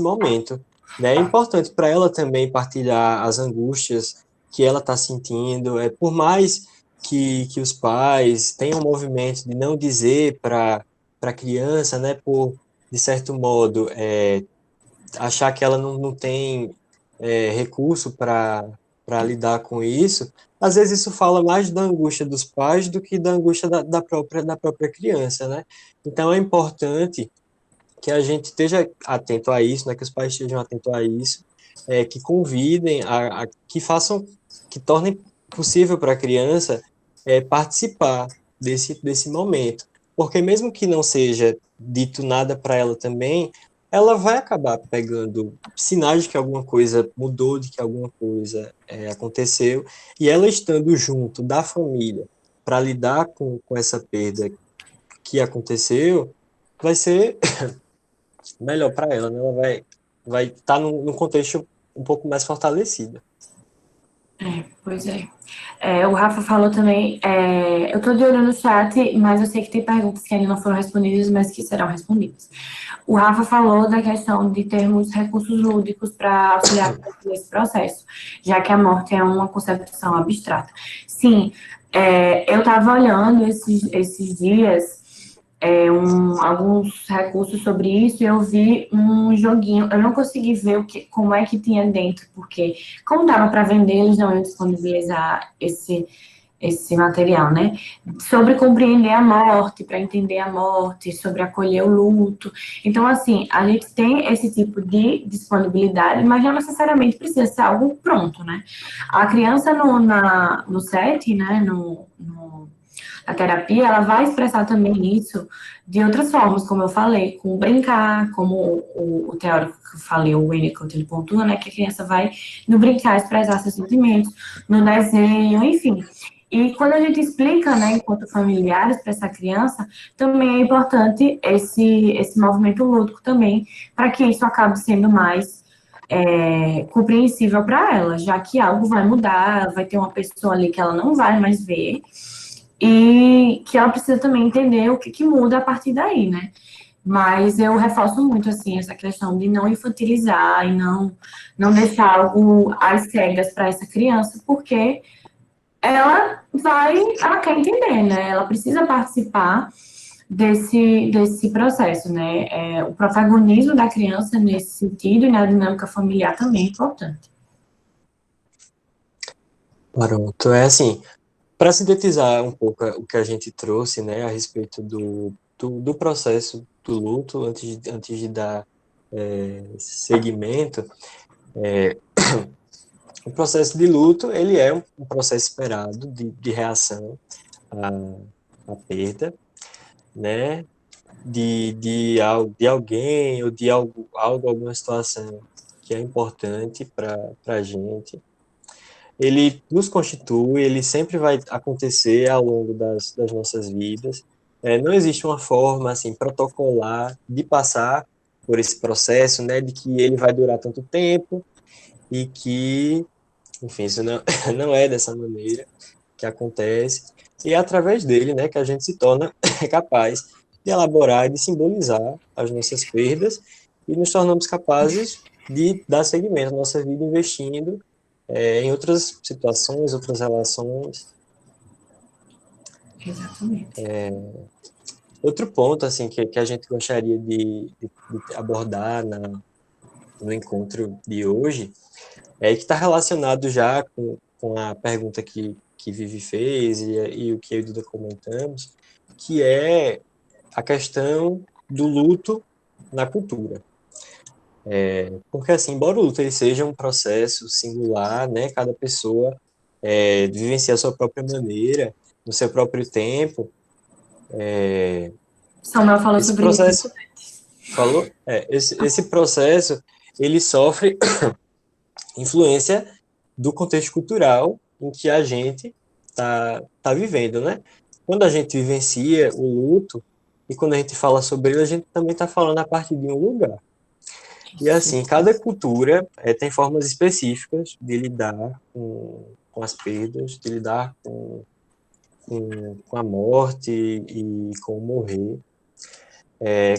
momento, né? É importante para ela também partilhar as angústias que ela está sentindo, por mais que os pais tenham um movimento de não dizer para a criança, né, de certo modo, achar que ela não tem recurso para lidar com isso, às vezes isso fala mais da angústia dos pais do que da angústia da própria criança, né? Então é importante que a gente esteja atento a isso, né? Que os pais estejam atentos a isso, que convidem, que façam, que tornem possível para a criança participar, desse momento. Porque mesmo que não seja dito nada para ela também, ela vai acabar pegando sinais de que alguma coisa mudou, de que alguma coisa aconteceu, e ela estando junto da família para lidar com essa perda que aconteceu, vai ser melhor para ela, né? Ela vai estar num contexto um pouco mais fortalecido. Pois é. O Rafa falou também, eu tô de olho no chat, mas eu sei que tem perguntas que ainda não foram respondidas, mas que serão respondidas. O Rafa falou da questão de termos recursos lúdicos para auxiliar nesse processo, já que a morte é uma concepção abstrata. Sim, eu estava olhando esses dias alguns recursos sobre isso, e eu vi um joguinho, eu não consegui ver como é que tinha dentro, porque como dava para vender, eles não iam disponibilizar esse material, né? Sobre compreender a morte, para entender a morte, sobre acolher o luto. Então, assim, a gente tem esse tipo de disponibilidade, mas não necessariamente precisa ser algo pronto, né? A criança no set, né, a terapia, ela vai expressar também isso de outras formas, como eu falei, com brincar, como o teórico que eu falei, o Winnicott, ele pontua, né, que a criança vai no brincar expressar seus sentimentos, no desenho, enfim. E quando a gente explica, né, enquanto familiares para essa criança, também é importante esse movimento lúdico também, para que isso acabe sendo mais compreensível para ela, já que algo vai mudar, vai ter uma pessoa ali que ela não vai mais ver, e que ela precisa também entender o que muda a partir daí, né? Mas eu reforço muito, assim, essa questão de não infantilizar e não deixar algo às cegas para essa criança, porque ela quer entender, né? Ela precisa participar desse processo, né? O protagonismo da criança nesse sentido e na dinâmica familiar também é importante. Pronto, é assim, para sintetizar um pouco o que a gente trouxe, né, a respeito do processo do luto, antes de dar seguimento, o processo de luto, ele é um processo esperado de reação à perda, né, de alguém ou de alguma situação que é importante para a gente. Ele nos constitui, ele sempre vai acontecer ao longo das nossas vidas. Não existe uma forma assim protocolar de passar por esse processo, né, de que ele vai durar tanto tempo e que, enfim, isso não, não é dessa maneira que acontece. E é através dele, né, que a gente se torna capaz de elaborar e de simbolizar as nossas perdas e nos tornamos capazes de dar seguimento à nossa vida investindo em outras situações, outras relações. Exatamente. Outro ponto assim que a gente gostaria de abordar no encontro de hoje que está relacionado já com a pergunta que Vivi fez e o que eu e Duda comentamos, que é a questão do luto na cultura. Porque, assim, embora o luto ele seja um processo singular, né, cada pessoa vivencia a sua própria maneira, no seu próprio tempo. Samuel falou Esse sobre processo, isso. falou? Esse processo, ele sofre influência do contexto cultural em que a gente tá vivendo, né? Quando a gente vivencia o luto, e quando a gente fala sobre ele, a gente também está falando a partir de um lugar. E assim, cada cultura tem formas específicas de lidar com as perdas, de lidar com a morte e com o morrer.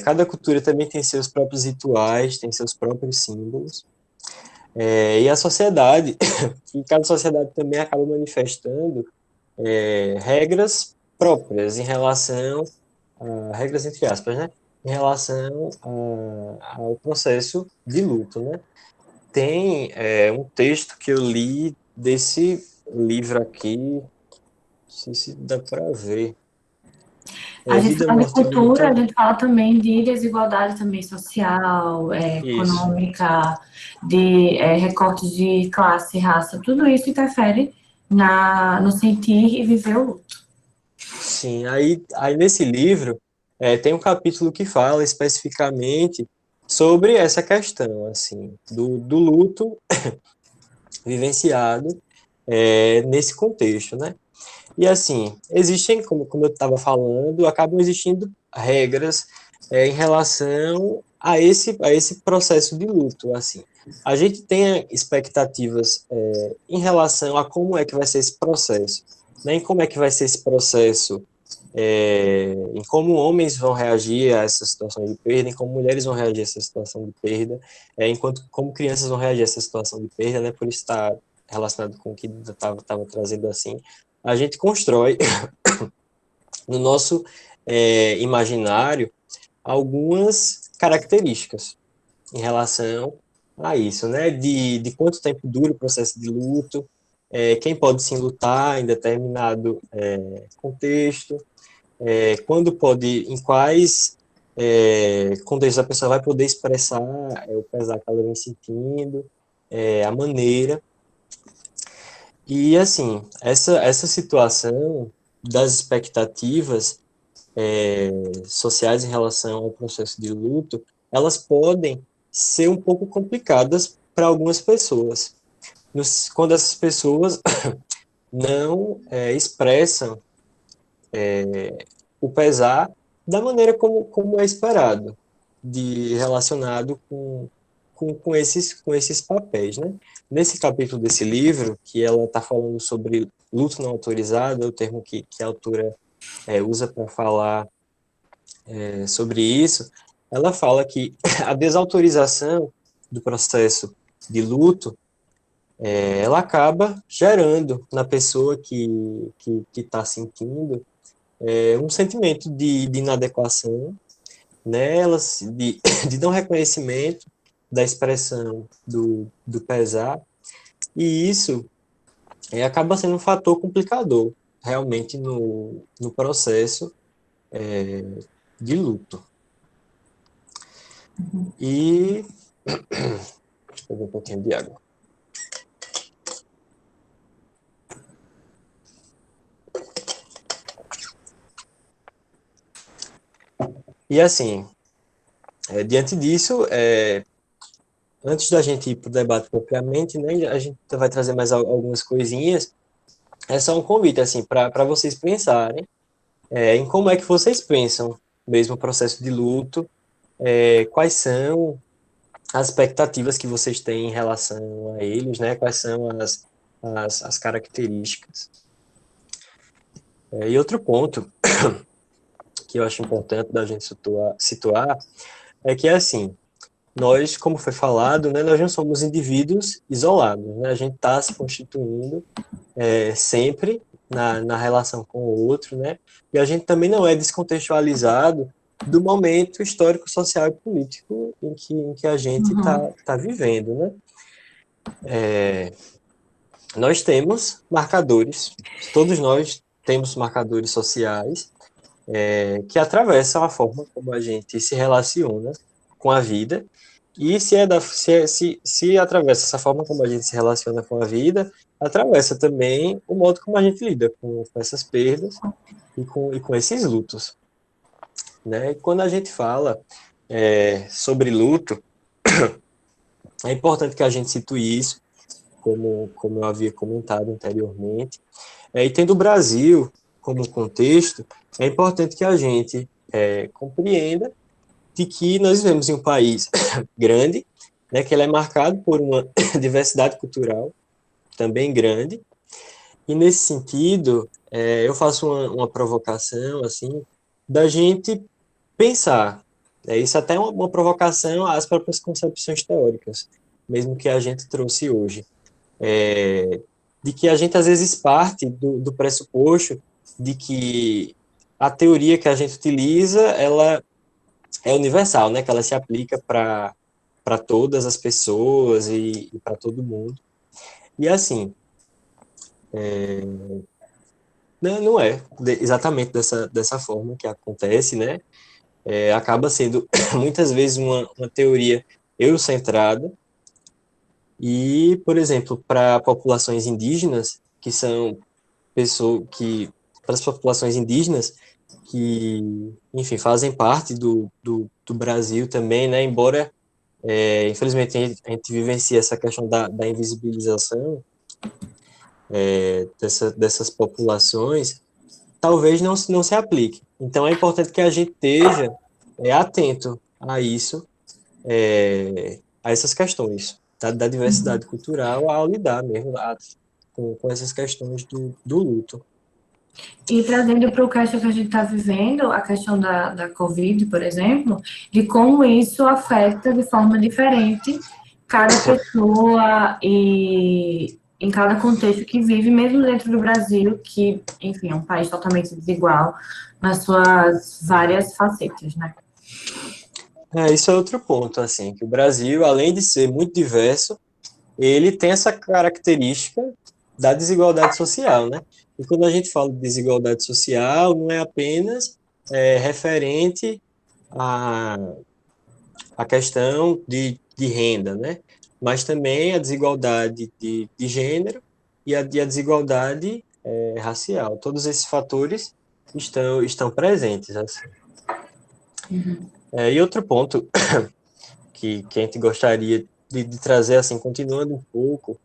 Cada cultura também tem seus próprios rituais, tem seus próprios símbolos. E a sociedade, e cada sociedade também acaba manifestando regras próprias em relação regras entre aspas, né? Em relação ao processo de luto, né? Tem um texto que eu li desse livro aqui, não sei se dá para ver. A gente Vida, fala de Morte e cultura, a Luto. gente fala também de desigualdade também social, Isso. econômica, de recortes de classe, raça, tudo isso interfere no sentir e viver o luto. Sim, aí nesse livro tem um capítulo que fala especificamente sobre essa questão, assim, do luto vivenciado nesse contexto, né? E assim, existem, como eu estava falando, acabam existindo regras em relação a esse processo de luto, assim. A gente tem expectativas em relação a como é que vai ser esse processo, né? Em como é que vai ser esse processo, em como homens vão reagir a essa situação de perda, em como mulheres vão reagir a essa situação de perda, enquanto como crianças vão reagir a essa situação de perda, né? Por estar relacionado com o que estava trazendo assim, a gente constrói no nosso imaginário algumas características em relação a isso, né? De quanto tempo dura o processo de luto, quem pode se lutar em determinado contexto, quando pode, em quais contextos a pessoa vai poder expressar o pesar que ela vem sentindo, a maneira. E, assim, essa situação das expectativas sociais em relação ao processo de luto, elas podem ser um pouco complicadas para algumas pessoas. Quando essas pessoas não expressam o pesar da maneira como é esperado, relacionado com esses papéis, né? Nesse capítulo desse livro, que ela está falando sobre luto não autorizado, é o termo que a autora usa para falar sobre isso, ela fala que a desautorização do processo de luto, ela acaba gerando na pessoa que está sentindo um sentimento de inadequação, né, de não reconhecimento da expressão do pesar, e isso acaba sendo um fator complicador, realmente, no processo de luto. E deixa eu beber um pouquinho de água. E assim, diante disso, antes da gente ir para o debate propriamente, né, a gente vai trazer mais algumas coisinhas. É só um convite, assim, para vocês pensarem em como é que vocês pensam mesmo o processo de luto, quais são as expectativas que vocês têm em relação a eles, né, quais são as características. E outro ponto que eu acho importante da gente situar é que, assim, nós, como foi falado, né, nós não somos indivíduos isolados, né, a gente está se constituindo sempre na relação com o outro, né, e a gente também não é descontextualizado do momento histórico, social e político em que a gente tá vivendo, né. Nós temos marcadores, todos nós temos marcadores sociais que atravessam a forma como a gente se relaciona com a vida. E se atravessa essa forma como a gente se relaciona com a vida, atravessa também o modo como a gente lida com essas perdas e com esses lutos. Né? E quando a gente fala sobre luto, é importante que a gente situe isso, como eu havia comentado anteriormente. E tendo o Brasil como contexto, é importante que a gente compreenda de que nós vivemos em um país grande, né, que ele é marcado por uma diversidade cultural também grande, e nesse sentido, eu faço uma provocação, assim, da gente pensar, isso até é uma provocação às próprias concepções teóricas, mesmo que a gente trouxe hoje, de que a gente às vezes parte do pressuposto de que a teoria que a gente utiliza, ela é universal, né, que ela se aplica para todas as pessoas e para todo mundo. E assim, não é exatamente dessa forma que acontece, né? Acaba sendo muitas vezes uma teoria eurocentrada e, por exemplo, para populações indígenas, que são pessoas que as populações indígenas, que, enfim, fazem parte do Brasil também, né? Embora, infelizmente, a gente vivencie essa questão da invisibilização dessas populações, talvez não se aplique. Então, é importante que a gente esteja atento a isso, a essas questões da diversidade cultural, ao lidar mesmo com essas questões do luto. E trazendo para o questão que a gente está vivendo, a questão da Covid, por exemplo, de como isso afeta de forma diferente cada pessoa e em cada contexto que vive, mesmo dentro do Brasil, que, enfim, é um país totalmente desigual nas suas várias facetas, né? Isso é outro ponto, assim, que o Brasil, além de ser muito diverso, ele tem essa característica da desigualdade social, né? E quando a gente fala de desigualdade social, não é apenas referente à questão de renda, né? Mas também a desigualdade de gênero e a desigualdade racial. Todos esses fatores estão presentes, assim. E outro ponto que a gente gostaria de trazer, assim, continuando um pouco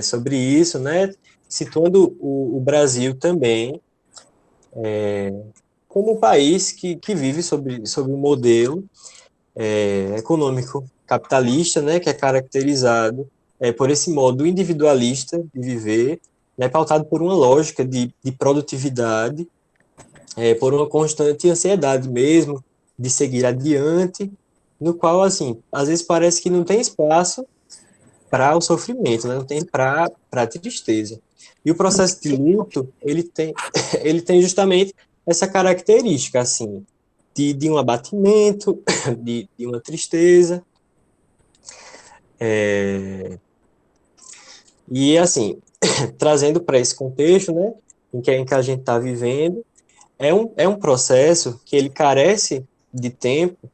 sobre isso, né? Situando o Brasil também como um país que vive sobre um modelo econômico capitalista, né? Que é caracterizado por esse modo individualista de viver, né? Pautado por uma lógica de produtividade, por uma constante ansiedade mesmo de seguir adiante, no qual, assim, às vezes parece que não tem espaço para o sofrimento, né? Não tem para a tristeza. E o processo de luto, ele tem, ele tem justamente essa característica, assim, de um abatimento, de uma tristeza. E, assim, trazendo para esse contexto, né, em que a gente está vivendo, é um processo que ele carece de tempo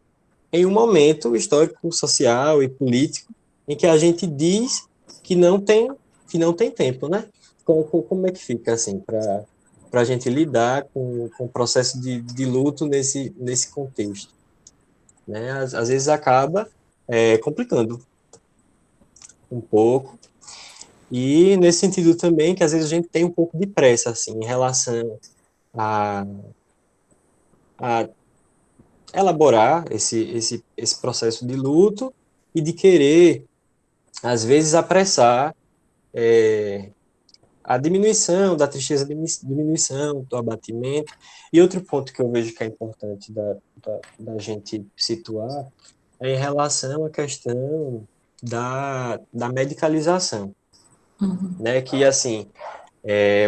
em um momento histórico, social e político em que a gente diz que não tem tempo, né? Como é que fica, assim, para a gente lidar com o processo de luto nesse contexto? Né? Às vezes acaba complicando um pouco, e nesse sentido também que às vezes a gente tem um pouco de pressa, assim, em relação a elaborar esse processo de luto e de querer, às vezes, apressar a diminuição da tristeza, diminuição do abatimento. E outro ponto que eu vejo que é importante da gente situar é em relação à questão da medicalização, né? Que, assim,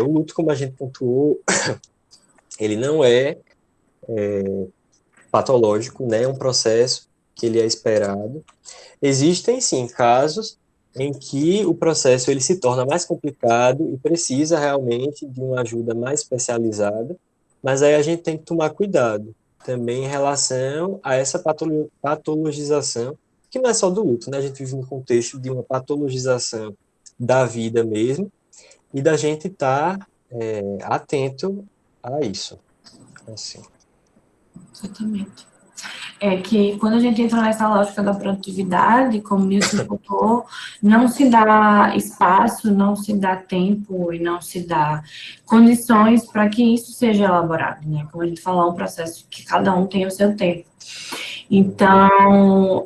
o luto, como a gente pontuou, ele não é patológico, né? É um processo que ele é esperado. Existem, sim, casos em que o processo ele se torna mais complicado e precisa realmente de uma ajuda mais especializada, mas aí a gente tem que tomar cuidado também em relação a essa patologização, que não é só do luto, né? A gente vive no contexto de uma patologização da vida mesmo, e da gente estar atento a isso. Assim. Exatamente. É que quando a gente entra nessa lógica da produtividade, como o Nilson falou, não se dá espaço, não se dá tempo e não se dá condições para que isso seja elaborado, né? Como a gente falou, é um processo que cada um tem o seu tempo. Então,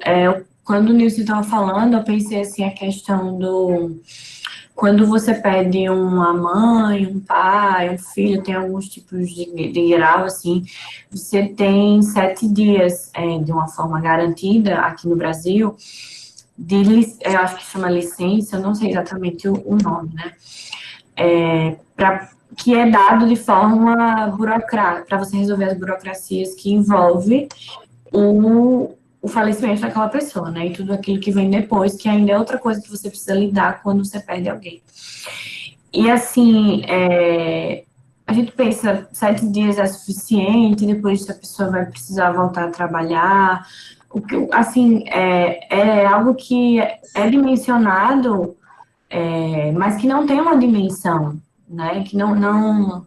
quando o Nilson estava falando, eu pensei assim, a questão do... Quando você pede uma mãe, um pai, um filho, tem alguns tipos de grau, assim, você tem 7 dias de uma forma garantida aqui no Brasil, eu acho que chama licença, eu não sei exatamente o nome, né? Que é dado de forma burocrática, para você resolver as burocracias que envolve o falecimento daquela pessoa, né? E tudo aquilo que vem depois, que ainda é outra coisa que você precisa lidar quando você perde alguém. E assim, a gente pensa, 7 dias é suficiente, depois a pessoa vai precisar voltar a trabalhar. Assim, é algo que é dimensionado, mas que não tem uma dimensão, né? Que não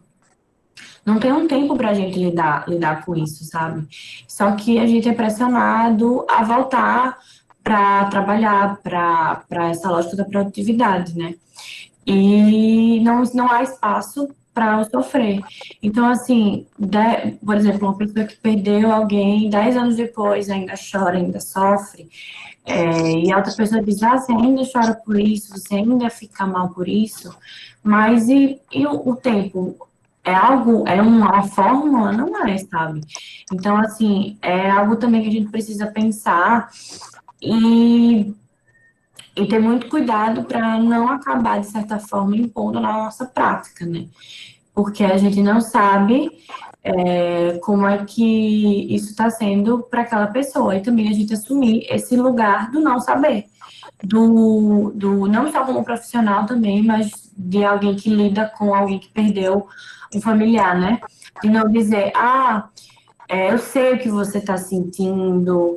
não tem um tempo para a gente lidar com isso, sabe? Só que a gente é pressionado a voltar para trabalhar, para essa lógica da produtividade, né? E não há espaço para eu sofrer. Então, assim, por exemplo, uma pessoa que perdeu alguém 10 anos depois ainda chora, ainda sofre, e a outra pessoa diz, você ainda chora por isso, você ainda fica mal por isso, mas e o tempo? É algo, é uma fórmula? Não é, sabe? Então, assim, é algo também que a gente precisa pensar e ter muito cuidado para não acabar, de certa forma, impondo na nossa prática, né? Porque a gente não sabe como é que isso está sendo para aquela pessoa. E também a gente assumir esse lugar do não saber. Não só como profissional também, mas de alguém que lida com alguém que perdeu um familiar, né? De não dizer, eu sei o que você está sentindo,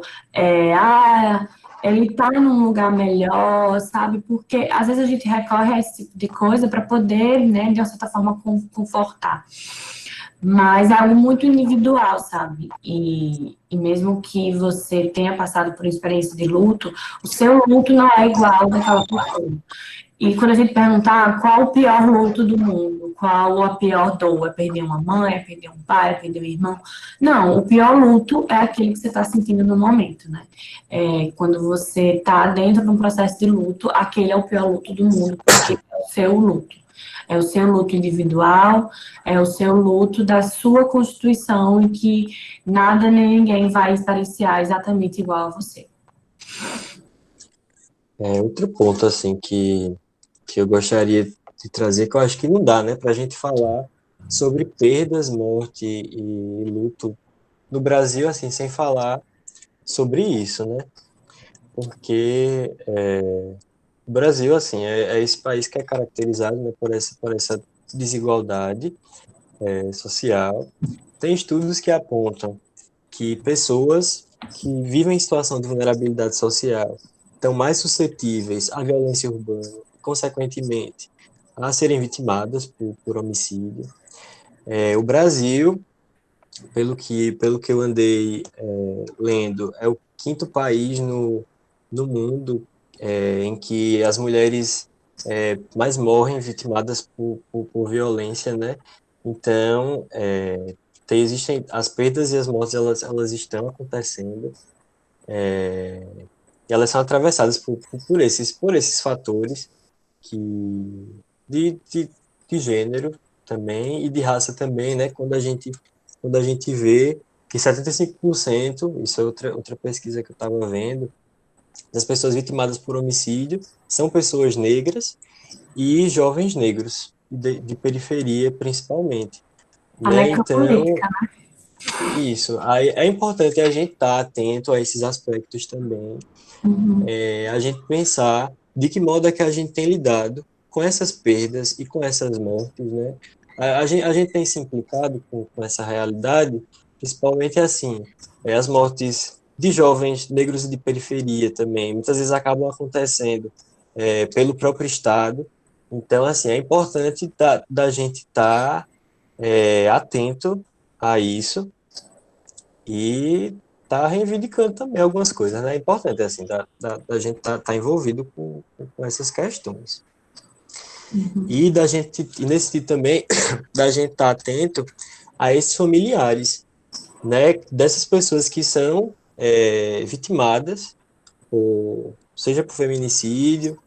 ele está num lugar melhor, sabe? Porque às vezes a gente recorre a esse tipo de coisa para poder, né, de uma certa forma, confortar. Mas é algo muito individual, sabe? E mesmo que você tenha passado por uma experiência de luto, o seu luto não é igual daquela pessoa. E quando a gente perguntar qual o pior luto do mundo, qual a pior dor, é perder uma mãe, é perder um pai, é perder um irmão? Não, o pior luto é aquele que você está sentindo no momento, né? Quando você está dentro de um processo de luto, aquele é o pior luto do mundo, porque é o seu luto. É o seu luto individual, é o seu luto da sua constituição, em que nada nem ninguém vai experienciar exatamente igual a você. Outro ponto, assim, que eu gostaria de trazer, que eu acho que não dá, né, para a gente falar sobre perdas, morte e luto no Brasil, assim, sem falar sobre isso, né? Porque o Brasil, assim, é esse país que é caracterizado, né, por essa desigualdade social. Tem estudos que apontam que pessoas que vivem em situação de vulnerabilidade social estão mais suscetíveis à violência urbana, consequentemente, a serem vitimadas por homicídio. O Brasil, pelo que eu andei lendo, é o quinto país no mundo em que as mulheres mais morrem vitimadas por violência, né? Então, existem as perdas e as mortes, elas estão acontecendo, e elas são atravessadas por esses fatores que, de, de, de gênero também e de raça também, né? Quando a gente vê que 75%, isso é outra pesquisa que eu estava vendo, das pessoas vitimadas por homicídio são pessoas negras e jovens negros, de periferia principalmente, A né? Então, necropolítica, né? isso. Aí é importante a gente estar atento a esses aspectos também, Uhum. a gente pensar de que modo é que a gente tem lidado com essas perdas e com essas mortes, né? A gente tem se implicado com essa realidade, principalmente assim, as mortes de jovens negros e de periferia também, muitas vezes acabam acontecendo pelo próprio Estado. Então, assim, é importante da gente estar atento a isso e tá reivindicando também algumas coisas, né? É importante, assim, da gente tá envolvido com essas questões. Uhum. E e nesse sentido também, da gente estar atento a esses familiares, né? Dessas pessoas que são vitimadas, seja por feminicídio,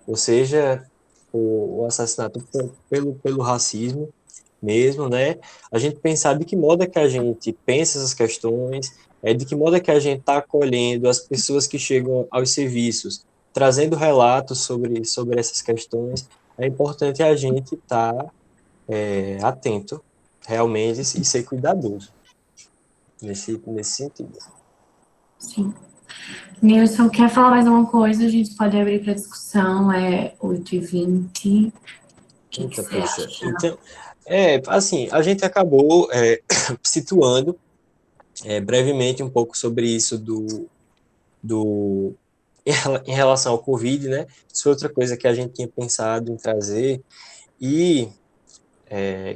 ou seja, o assassinato pelo racismo mesmo, né? A gente pensar de que modo é que a gente pensa essas questões, de que modo é que a gente está acolhendo as pessoas que chegam aos serviços, trazendo relatos sobre essas questões. É importante a gente estar atento realmente e ser cuidadoso nesse sentido. Sim. Nilson, quer falar mais alguma coisa? A gente pode abrir para discussão, 8h20. O que Então, você poxa, acha? então, assim, a gente acabou situando brevemente um pouco sobre isso do em relação ao Covid, né? Isso foi outra coisa que a gente tinha pensado em trazer. E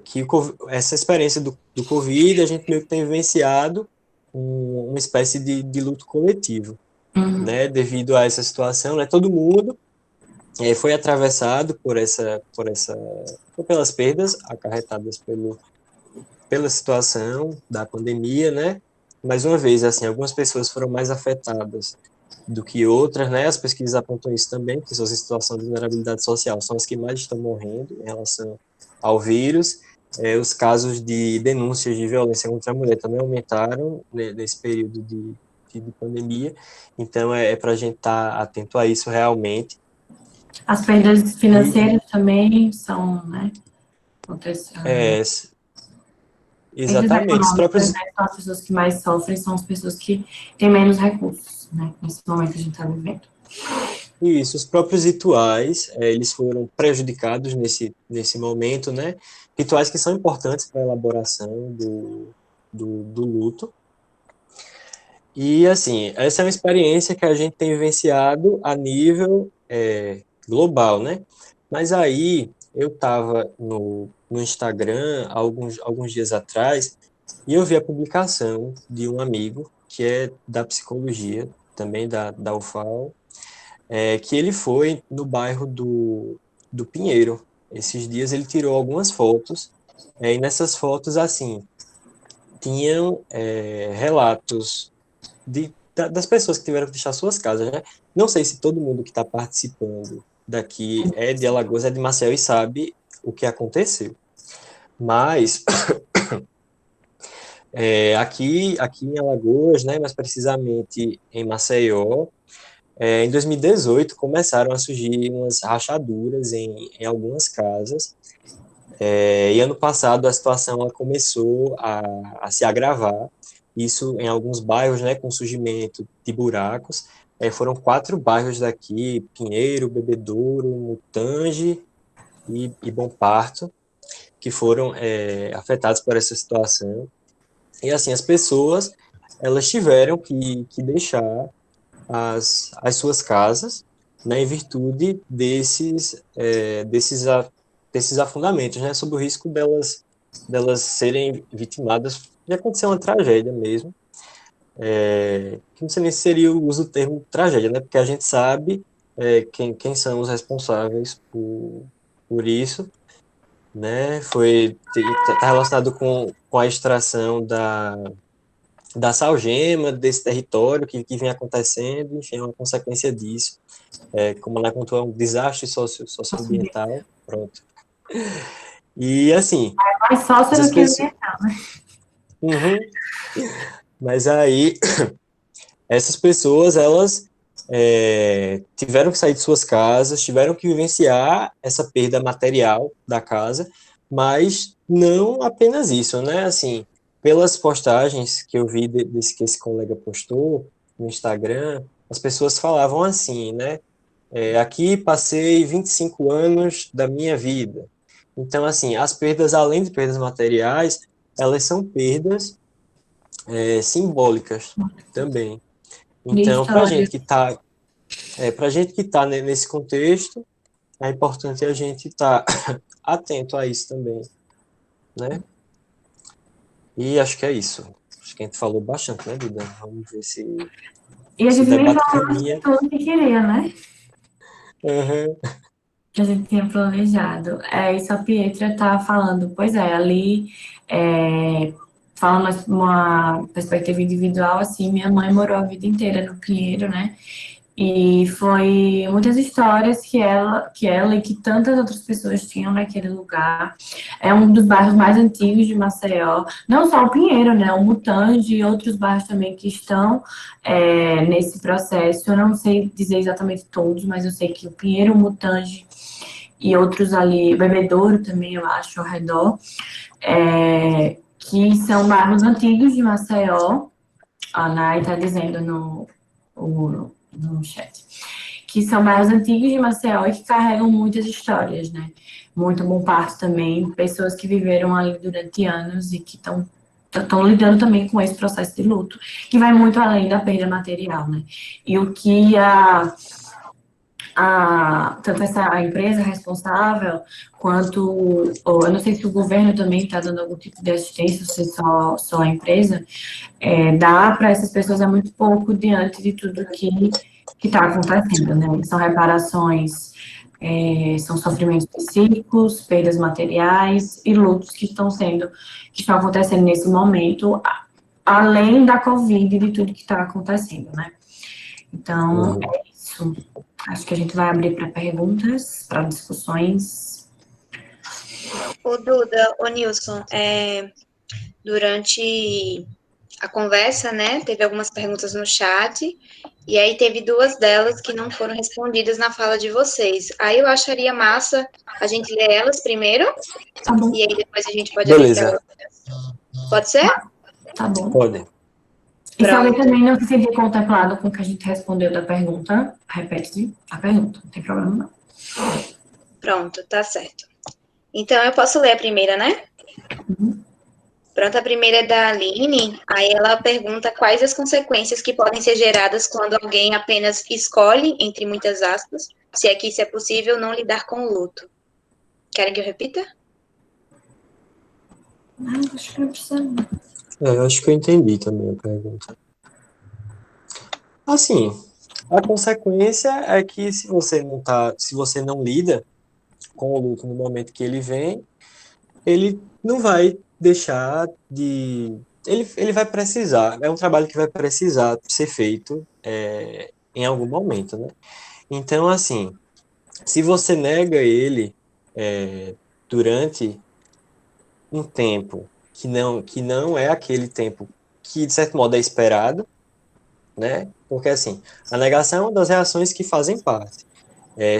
que essa experiência do Covid, a gente meio que tem vivenciado uma espécie de luto coletivo, né, devido a essa situação, né, todo mundo foi atravessado pelas perdas acarretadas pela situação da pandemia, né, mais uma vez, assim, algumas pessoas foram mais afetadas do que outras, né, as pesquisas apontam isso também, que pessoas em situação de vulnerabilidade social são as que mais estão morrendo em relação ao vírus. Os casos de denúncias de violência contra a mulher também aumentaram, né, nesse período de pandemia, então para a gente estar atento a isso realmente. As perdas financeiras também são, né, outras, perdas exatamente, os econômicas, próprios, né, são as pessoas que mais sofrem, são as pessoas que têm menos recursos, né, nesse momento que a gente está vivendo. os próprios rituais, eles foram prejudicados nesse momento, né, rituais que são importantes para a elaboração do luto. E, assim, essa é uma experiência que a gente tem vivenciado a nível global, né? Mas aí, eu estava no Instagram alguns dias atrás e eu vi a publicação de um amigo que é da psicologia, também da UFAL, que ele foi no bairro do Pinheiro. Esses dias ele tirou algumas fotos, e nessas fotos, assim, tinham relatos das pessoas que tiveram que deixar suas casas, né? Não sei se todo mundo que está participando daqui é de Alagoas, é de Maceió e sabe o que aconteceu. Mas aqui em Alagoas, né, mais precisamente em Maceió, em 2018 começaram a surgir umas rachaduras em algumas casas. E ano passado a situação ela começou a se agravar, isso em alguns bairros, né, com surgimento de buracos. Foram 4 bairros daqui, Pinheiro, Bebedouro, Mutange e Bom Parto, que foram afetados por essa situação. E assim, as pessoas elas tiveram que deixar as suas casas, né, em virtude desses afundamentos, né, sob o risco delas serem vitimadas de acontecer uma tragédia mesmo, que não sei nem se seria o uso do termo tragédia, né, porque a gente sabe quem são os responsáveis por isso, né, está relacionado com a extração da salgema desse território que vem acontecendo, enfim, é uma consequência disso. Como ela contou, é um desastre socioambiental, pronto. E, assim... É mais sócio do que ambiental, né? Uhum. Mas aí, essas pessoas, elas tiveram que sair de suas casas, tiveram que vivenciar essa perda material da casa, mas não apenas isso, né? Assim, pelas postagens que eu vi desse que esse colega postou no Instagram, as pessoas falavam assim, né? Aqui passei 25 anos da minha vida. Então, assim, as perdas, além de perdas materiais, elas são perdas simbólicas também. De Então, história. para gente que tá nesse contexto, é importante a gente estar atento a isso também, né? E acho que é isso. Acho que a gente falou bastante, né, Duda? Vamos ver se E a o gente nem debate falou de caminha. tudo que queria, né? Uhum. Que a gente tinha planejado. Isso a Pietra tá falando, pois é, ali, falando uma perspectiva individual, assim, minha mãe morou a vida inteira no Pinheiro, né? E foi muitas histórias que ela e que tantas outras pessoas tinham naquele lugar. É um dos bairros mais antigos de Maceió. Não só o Pinheiro, né? O Mutange e outros bairros também que estão nesse processo. Eu não sei dizer exatamente todos, mas eu sei que o Pinheiro, o Mutange e outros ali, Bebedouro também, eu acho, ao redor, que são bairros antigos de Maceió. A Nai está dizendo no chat, que são bairros antigos de Maceió e que carregam muitas histórias, né? Muito Bom Parto também, pessoas que viveram ali durante anos e que estão lidando também com esse processo de luto, que vai muito além da perda material, né? E o que tanto a empresa responsável, quanto, ou eu não sei se o governo também está dando algum tipo de assistência, se só a empresa, dar para essas pessoas é muito pouco diante de tudo que está acontecendo, né? São reparações, são sofrimentos psíquicos, perdas materiais e lutos que estão acontecendo nesse momento, além da Covid e de tudo que está acontecendo, né? Então, é isso. Acho que a gente vai abrir para perguntas, para discussões. Ô, Duda, ô Nilson, durante a conversa, né, teve algumas perguntas no chat, e aí teve duas delas que não foram respondidas na fala de vocês. Aí eu acharia massa a gente ler elas primeiro, Tá bom, e aí depois a gente pode abrir para Beleza, outras. Pode ser? tá bom. pode. E se alguém Pronto. também não se sentir contemplado com o que a gente respondeu da pergunta, repete a pergunta, não tem problema não. Pronto, tá certo. Então, eu posso ler a primeira, né? Pronto, a primeira é da Aline. Aí ela pergunta quais as consequências que podem ser geradas quando alguém apenas escolhe, entre muitas aspas, se é que isso é possível, não lidar com o luto. Querem que eu repita? Acho que não precisa. Eu acho que eu entendi também a pergunta. Assim, a consequência é que se você não lida com o luto no momento que ele vem, ele não vai deixar de. Ele vai precisar, é um trabalho que vai precisar ser feito em algum momento, né? Então, assim, se você nega ele durante um tempo que não é aquele tempo que, de certo modo, é esperado, né? Porque, assim, a negação é uma das reações que fazem parte.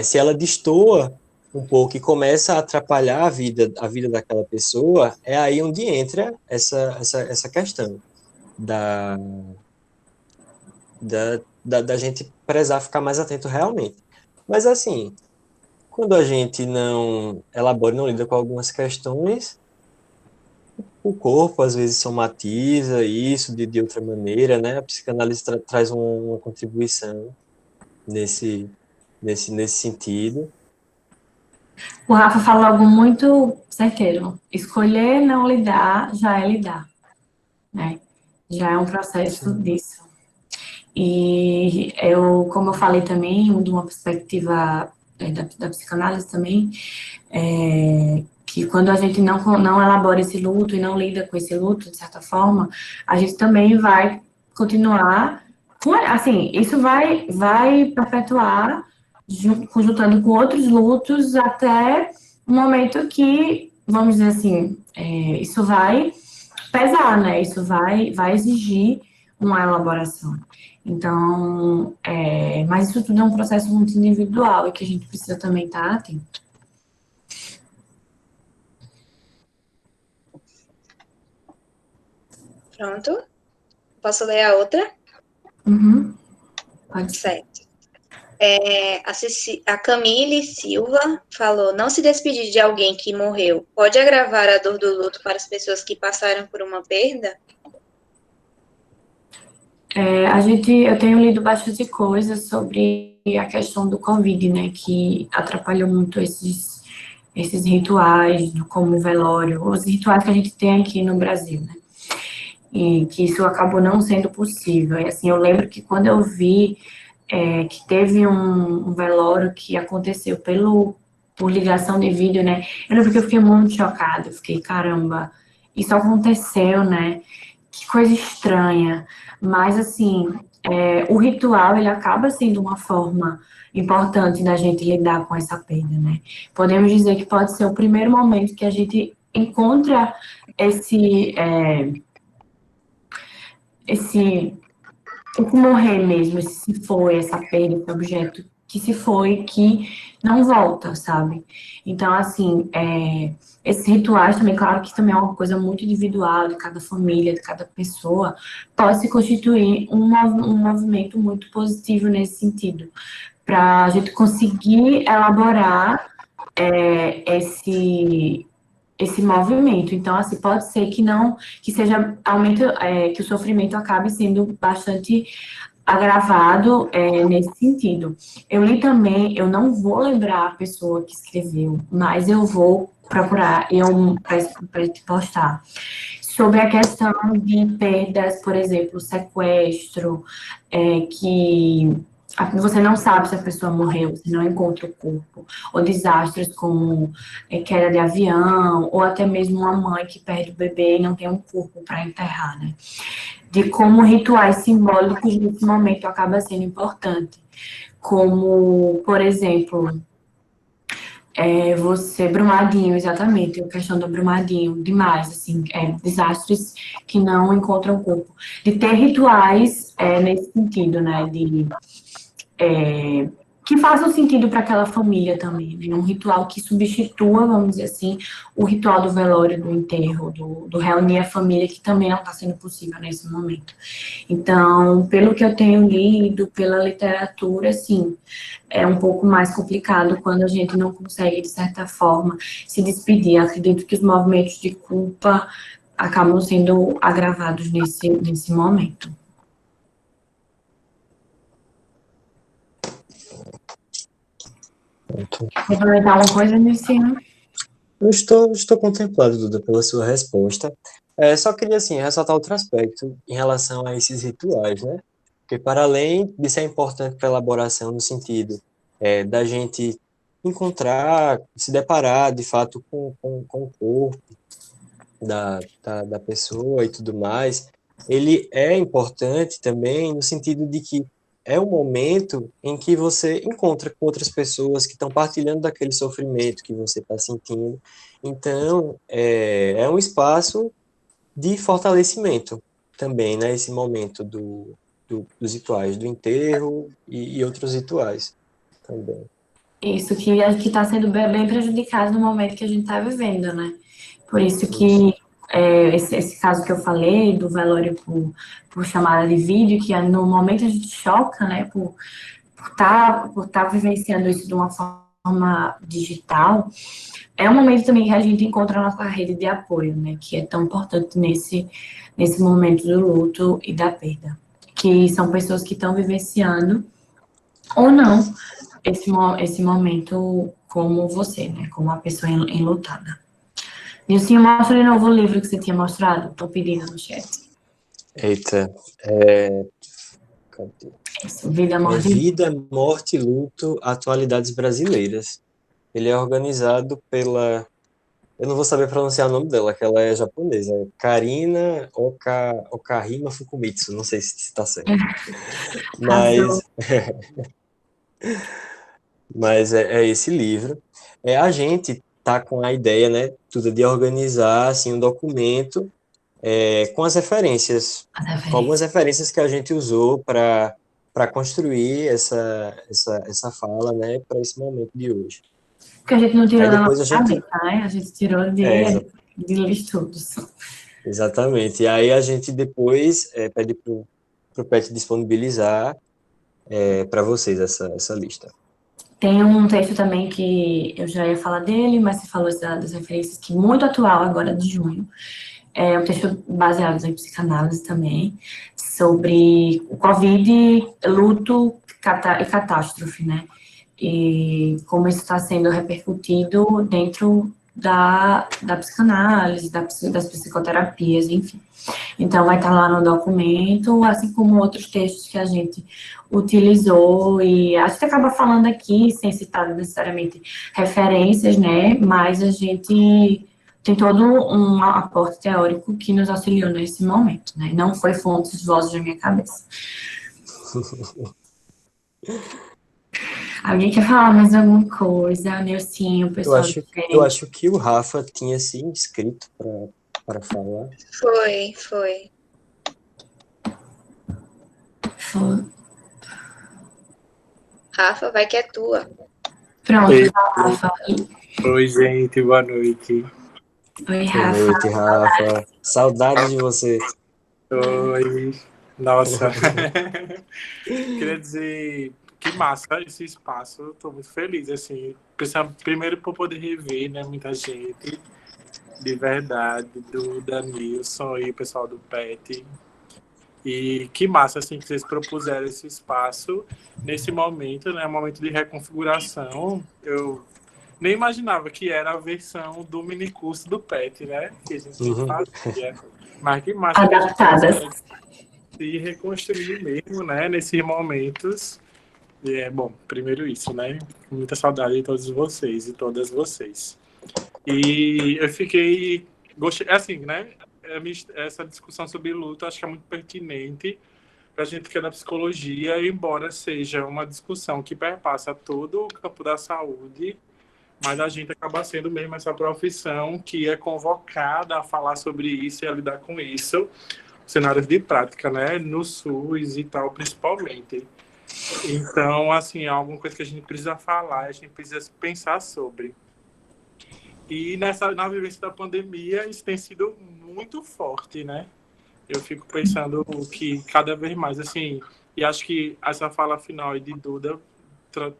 Se ela destoa um pouco e começa a atrapalhar a vida daquela pessoa, é aí onde entra essa questão da, da gente prezar ficar mais atento realmente. Mas, assim, quando a gente não elabora, não lida com algumas questões, o corpo às vezes somatiza isso de outra maneira, né? A psicanálise traz uma contribuição nesse, nesse sentido. O Rafa falou algo muito certeiro. Escolher não lidar já é lidar, né? Já é um processo Sim. disso. E como eu falei também, de uma perspectiva da psicanálise também, que quando a gente não elabora esse luto e não lida com esse luto, de certa forma, a gente também vai continuar, assim, isso vai perpetuar, conjuntando com outros lutos, até o momento que, vamos dizer assim, isso vai pesar, né? Isso vai exigir uma elaboração. Então, mas isso tudo é um processo muito individual e que a gente precisa também estar atento. Pronto. Posso ler a outra? Uhum. Pode ser. Certo. A Camille Silva falou: não se despedir de alguém que morreu pode agravar a dor do luto para as pessoas que passaram por uma perda? Eu tenho lido bastante coisas sobre a questão do Covid, né, que atrapalhou muito esses rituais, como o velório, os rituais que a gente tem aqui no Brasil, né, e que isso acabou não sendo possível. E, assim, eu lembro que quando eu vi que teve um velório que aconteceu por ligação de vídeo, né, eu lembro que eu fiquei muito chocada, eu fiquei, caramba, isso aconteceu, né, que coisa estranha, mas assim, o ritual, ele acaba sendo uma forma importante da gente lidar com essa perda, né? Podemos dizer que pode ser o primeiro momento que a gente encontra esse morrer mesmo, esse se foi, essa perda, esse objeto que se foi, que não volta, sabe? Então, assim, esses rituais também, claro que também é uma coisa muito individual de cada família, de cada pessoa, pode se constituir um movimento muito positivo nesse sentido, para a gente conseguir elaborar esse movimento. Então, assim, pode ser que seja que o sofrimento acabe sendo bastante agravado nesse sentido. Eu li também, eu não vou lembrar a pessoa que escreveu, mas eu vou procurar para te postar sobre a questão de perdas, por exemplo, sequestro, que você não sabe se a pessoa morreu, você não encontra o corpo, ou desastres como queda de avião, ou até mesmo uma mãe que perde o bebê e não tem um corpo para enterrar, né? De como rituais simbólicos nesse momento acaba sendo importante. Como, por exemplo, você, Brumadinho, exatamente, a questão do Brumadinho, demais, assim, desastres que não encontram corpo. De ter rituais nesse sentido, né, que façam sentido para aquela família também, né? Um ritual que substitua, vamos dizer assim, o ritual do velório, do enterro, do reunir a família, que também não está sendo possível nesse momento. Então, pelo que eu tenho lido, pela literatura, sim, é um pouco mais complicado quando a gente não consegue, de certa forma, se despedir. Eu acredito que os movimentos de culpa acabam sendo agravados nesse momento. Complementar alguma coisa nesse ano? Eu estou contemplado, Duda, pela sua resposta. Só queria, assim, ressaltar outro aspecto em relação a esses rituais, né? Porque, para além de ser importante para a elaboração, no sentido da gente encontrar, se deparar, de fato, com o corpo da pessoa e tudo mais, ele é importante também no sentido de que é um momento em que você encontra com outras pessoas que estão partilhando daquele sofrimento que você está sentindo. Então, é um espaço de fortalecimento também, né? Esse momento dos rituais do enterro e outros rituais também. Isso, que está sendo bem prejudicado no momento que a gente está vivendo, né? Por isso Isso. que esse caso que eu falei, do velório por chamada de vídeo, que no momento a gente choca, né? Por tá vivenciando isso de uma forma digital, é um momento também que a gente encontra a nossa rede de apoio, né? Que é tão importante nesse momento do luto e da perda. Que são pessoas que estão vivenciando ou não esse momento como você, né? Como uma pessoa enlutada. Nilcinho, mostra de novo o livro que você tinha mostrado. Estou pedindo no chat. Eita, cadê? Isso, Vida, Morte e Luto. Vida, Morte e Luto, Atualidades Brasileiras. Ele é organizado pela... Eu não vou saber pronunciar o nome dela, que ela é japonesa. Karina Okahima Fukumitsu. Não sei se está certo. Arrasou. Mas é esse livro. A gente tá com a ideia, né, tudo de organizar assim um documento com as referências, com algumas referências que a gente usou para construir essa fala, né, para esse momento de hoje. Porque a gente não tirou Aí da depois nossa a gente cabeça, né? A gente tirou de estudos. exatamente. E aí a gente depois pede pro Pet disponibilizar para vocês essa lista. Tem um texto também que eu já ia falar dele, mas você falou das referências, que é muito atual, agora de junho. É um texto baseado em psicanálise também, sobre o Covid, luto e catástrofe, né? E como isso está sendo repercutido dentro da psicanálise, das psicoterapias, enfim. Então, vai estar lá no documento, assim como outros textos que a gente utilizou, e a gente acaba falando aqui, sem citar necessariamente referências, né, mas a gente tem todo um aporte teórico que nos auxiliou nesse momento, né, não foi fontes, vozes da minha cabeça. Alguém quer falar mais alguma coisa? Nilcinho, o pessoal do Eu acho que o Rafa tinha se inscrito para falar. Foi. Rafa, vai que é tua. Pronto, Rafa. Oi, gente, boa noite. Oi, Boa Rafa. noite, Rafa. Saudades de você. Oi. Nossa. Queria dizer que massa esse espaço. Eu tô muito feliz, assim. Primeiro por poder rever, né, muita gente. De verdade, do Danilson e o pessoal do PET. E que massa, assim, que vocês propuseram esse espaço nesse momento, né? Um momento de reconfiguração. Eu nem imaginava que era a versão do minicurso do PET, né? Que a gente Uhum. fazia. Mas que massa que a gente Adaptadas. consegue se reconstruir mesmo, né? Nesses momentos. E bom, primeiro isso, né? Muita saudade de todos vocês e todas vocês. E eu fiquei... Gostei, assim, né? Essa discussão sobre luto acho que é muito pertinente para a gente que é da psicologia, embora seja uma discussão que perpassa todo o campo da saúde, mas a gente acaba sendo mesmo essa profissão que é convocada a falar sobre isso e a lidar com isso, cenários de prática, né? No SUS e tal, principalmente. Então, assim, é alguma coisa que a gente precisa falar, a gente precisa pensar sobre. E na vivência da pandemia, isso tem sido muito forte, né? Eu fico pensando que cada vez mais, assim, e acho que essa fala final de Duda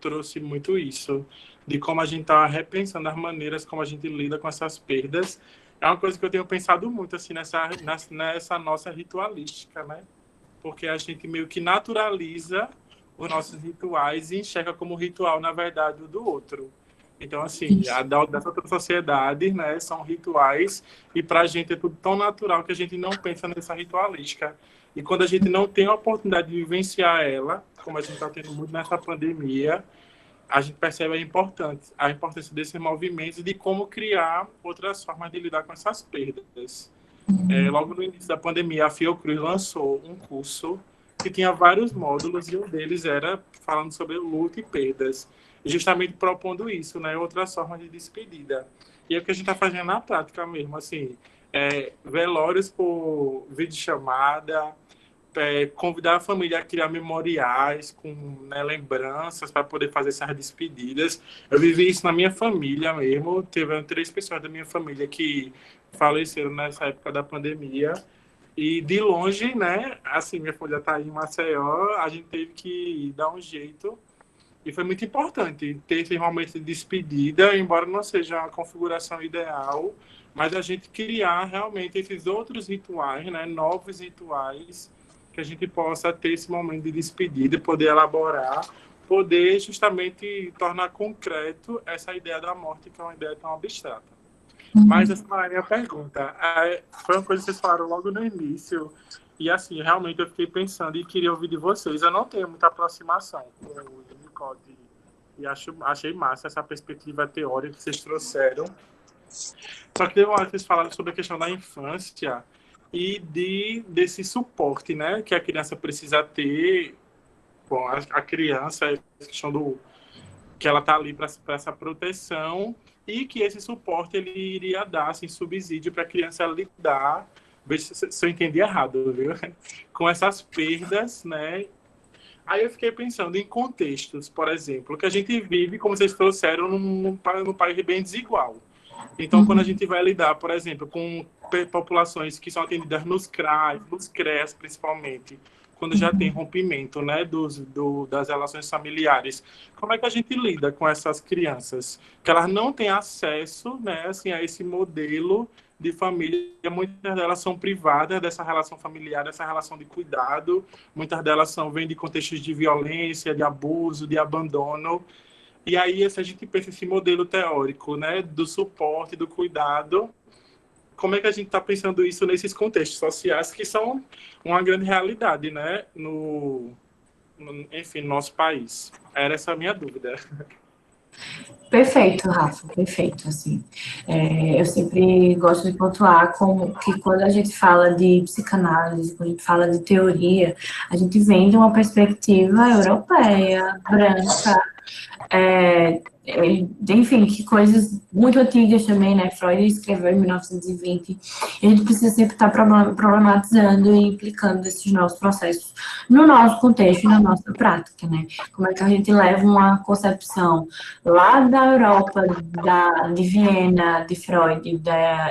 trouxe muito isso, de como a gente está repensando as maneiras como a gente lida com essas perdas. É uma coisa que eu tenho pensado muito, assim, nessa nossa ritualística, né? Porque a gente meio que naturaliza os nossos rituais e enxerga como ritual, na verdade, o do outro. Então, assim, dessa outra sociedade, né, são rituais, e para a gente é tudo tão natural que a gente não pensa nessa ritualística. E quando a gente não tem a oportunidade de vivenciar ela, como a gente está tendo muito nessa pandemia, a gente percebe a importância desses movimentos e de como criar outras formas de lidar com essas perdas. Logo no início da pandemia, a Fiocruz lançou um curso que tinha vários módulos e um deles era falando sobre luto e perdas, justamente propondo isso, né? Outras formas de despedida. E é o que a gente está fazendo na prática mesmo, assim, velórios por videochamada, convidar a família a criar memoriais com, né, lembranças para poder fazer essas despedidas. Eu vivi isso na minha família mesmo. Teve 3 pessoas da minha família que faleceram nessa época da pandemia. E de longe, né? Assim, minha família está aí em Maceió, a gente teve que dar um jeito. E foi muito importante ter esse momento de despedida, embora não seja a configuração ideal, mas a gente criar realmente esses outros rituais, né? Novos rituais, que a gente possa ter esse momento de despedida, poder elaborar, poder justamente tornar concreto essa ideia da morte, que é uma ideia tão abstrata. Mas essa não é a minha pergunta. Foi uma coisa que vocês falaram logo no início, e assim, realmente eu fiquei pensando e queria ouvir de vocês. Eu não tenho muita aproximação com o Unicode, e achei massa essa perspectiva teórica que vocês trouxeram. Só que teve uma hora que vocês falaram sobre a questão da infância e desse suporte, né, que a criança precisa ter. Bom, a criança, a questão do que ela está ali para essa proteção, e que esse suporte ele iria dar assim, subsídio para a criança lidar, veja se eu entendi errado, viu? Com essas perdas, né? Aí eu fiquei pensando em contextos, por exemplo, que a gente vive, como vocês trouxeram, num país bem desigual. Então, quando a gente vai lidar, por exemplo, com populações que são atendidas nos CRAs, nos CREAS, principalmente, quando já tem rompimento, né, das relações familiares, como é que a gente lida com essas crianças? Que elas não têm acesso, né, assim, a esse modelo de família. Muitas delas são privadas dessa relação familiar, dessa relação de cuidado. Muitas delas vêm de contextos de violência, de abuso, de abandono. E aí, se a gente pensa esse modelo teórico, né, do suporte, do cuidado, como é que a gente está pensando isso nesses contextos sociais que são uma grande realidade, né, enfim, no nosso país? Era essa a minha dúvida. Perfeito, Rafa, perfeito, assim. Eu sempre gosto de pontuar como que quando a gente fala de psicanálise, quando a gente fala de teoria, a gente vem de uma perspectiva europeia, branca, enfim, que coisas muito antigas também, né? Freud escreveu em 1920, e a gente precisa sempre estar problematizando e implicando esses novos processos no nosso contexto e na nossa prática, né? Como é que a gente leva uma concepção lá da Europa, de Viena, de Freud,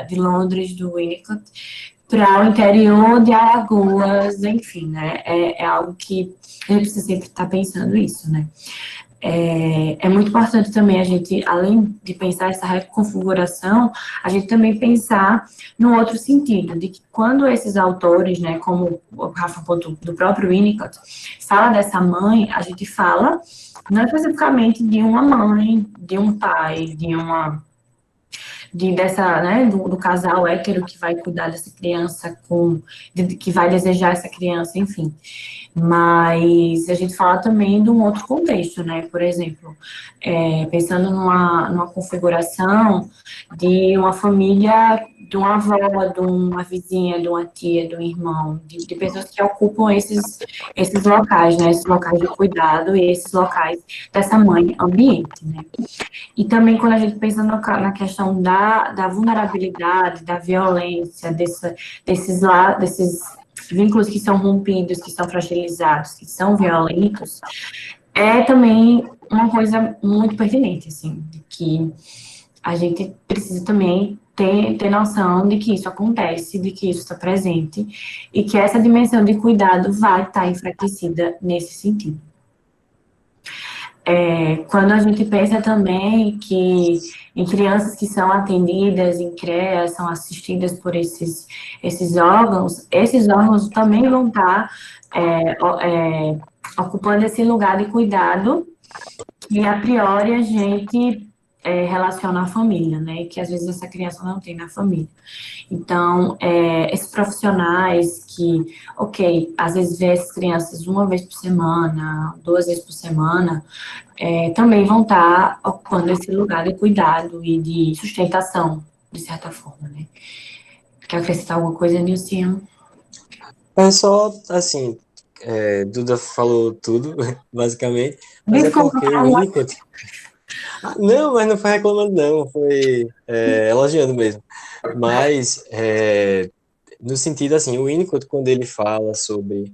de Londres, do Winnicott, para o interior de Alagoas, enfim, né? É algo que a gente precisa sempre estar pensando isso, né? É muito importante também a gente, além de pensar essa reconfiguração, a gente também pensar no outro sentido, de que quando esses autores, né, como o Rafa Ponto do próprio Winnicott, fala dessa mãe, a gente fala não especificamente de uma mãe, de um pai, dessa, né, do casal hétero que vai cuidar dessa criança, que vai desejar essa criança, enfim. Mas a gente fala também de um outro contexto, né? Por exemplo, pensando numa configuração de uma família, de uma avó, de uma vizinha, de uma tia, de um irmão, de pessoas que ocupam esses locais, né? Esses locais de cuidado e esses locais dessa mãe ambiente, né? E também quando a gente pensa na questão da vulnerabilidade, da violência, desses vínculos que são rompidos, que são fragilizados, que são violentos, é também uma coisa muito pertinente, assim, de que a gente precisa também ter noção de que isso acontece, de que isso está presente, e que essa dimensão de cuidado vai estar enfraquecida nesse sentido. Quando a gente pensa também que em crianças que são atendidas em CREA, são assistidas por esses órgãos também vão estar ocupando esse lugar de cuidado que a priori a gente relaciona à família, né? Que às vezes essa criança não tem na família. Então, esses profissionais que, ok, às vezes vê essas crianças uma vez por semana, 2 vezes por semana, também vão estar ocupando esse lugar de cuidado e de sustentação, de certa forma, né? Quer acrescentar alguma coisa, Nilcinho? É só, assim, Duda falou tudo, basicamente, mas é Desculpa, porque o Winnicott... Não, mas não foi reclamando, não, foi elogiando mesmo. Mas, no sentido, assim, o Winnicott, quando ele fala sobre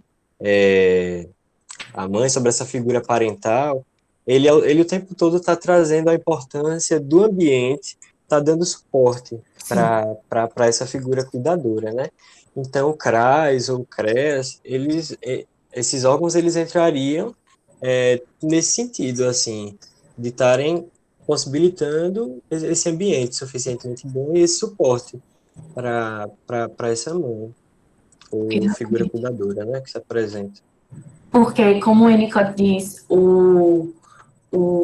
a mãe, sobre essa figura parental, ele o tempo todo está trazendo a importância do ambiente, está dando suporte para essa figura cuidadora, né? Então, o CRAS ou o CREAS, esses órgãos, eles entrariam nesse sentido, assim, de estarem possibilitando esse ambiente suficientemente bom e esse suporte para essa mãe ou figura cuidadora, né, que se apresenta. porque, como o Winnicott diz,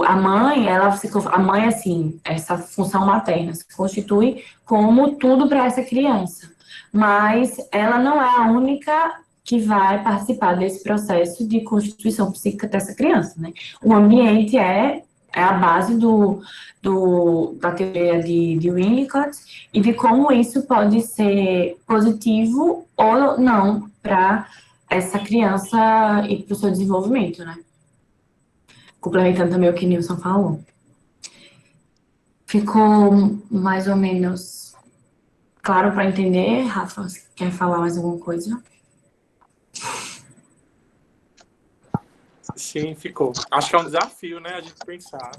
a mãe, a mãe, assim, essa função materna se constitui como tudo para essa criança. Mas ela não é a única que vai participar desse processo de constituição psíquica dessa criança, né? O ambiente é a base da teoria de Winnicott e de como isso pode ser positivo ou não para essa criança e para o seu desenvolvimento, né? Complementando também o que o Nilson falou. Ficou mais ou menos claro para entender? Rafa, quer falar mais alguma coisa? Sim, ficou. Acho que é um desafio, né, a gente pensar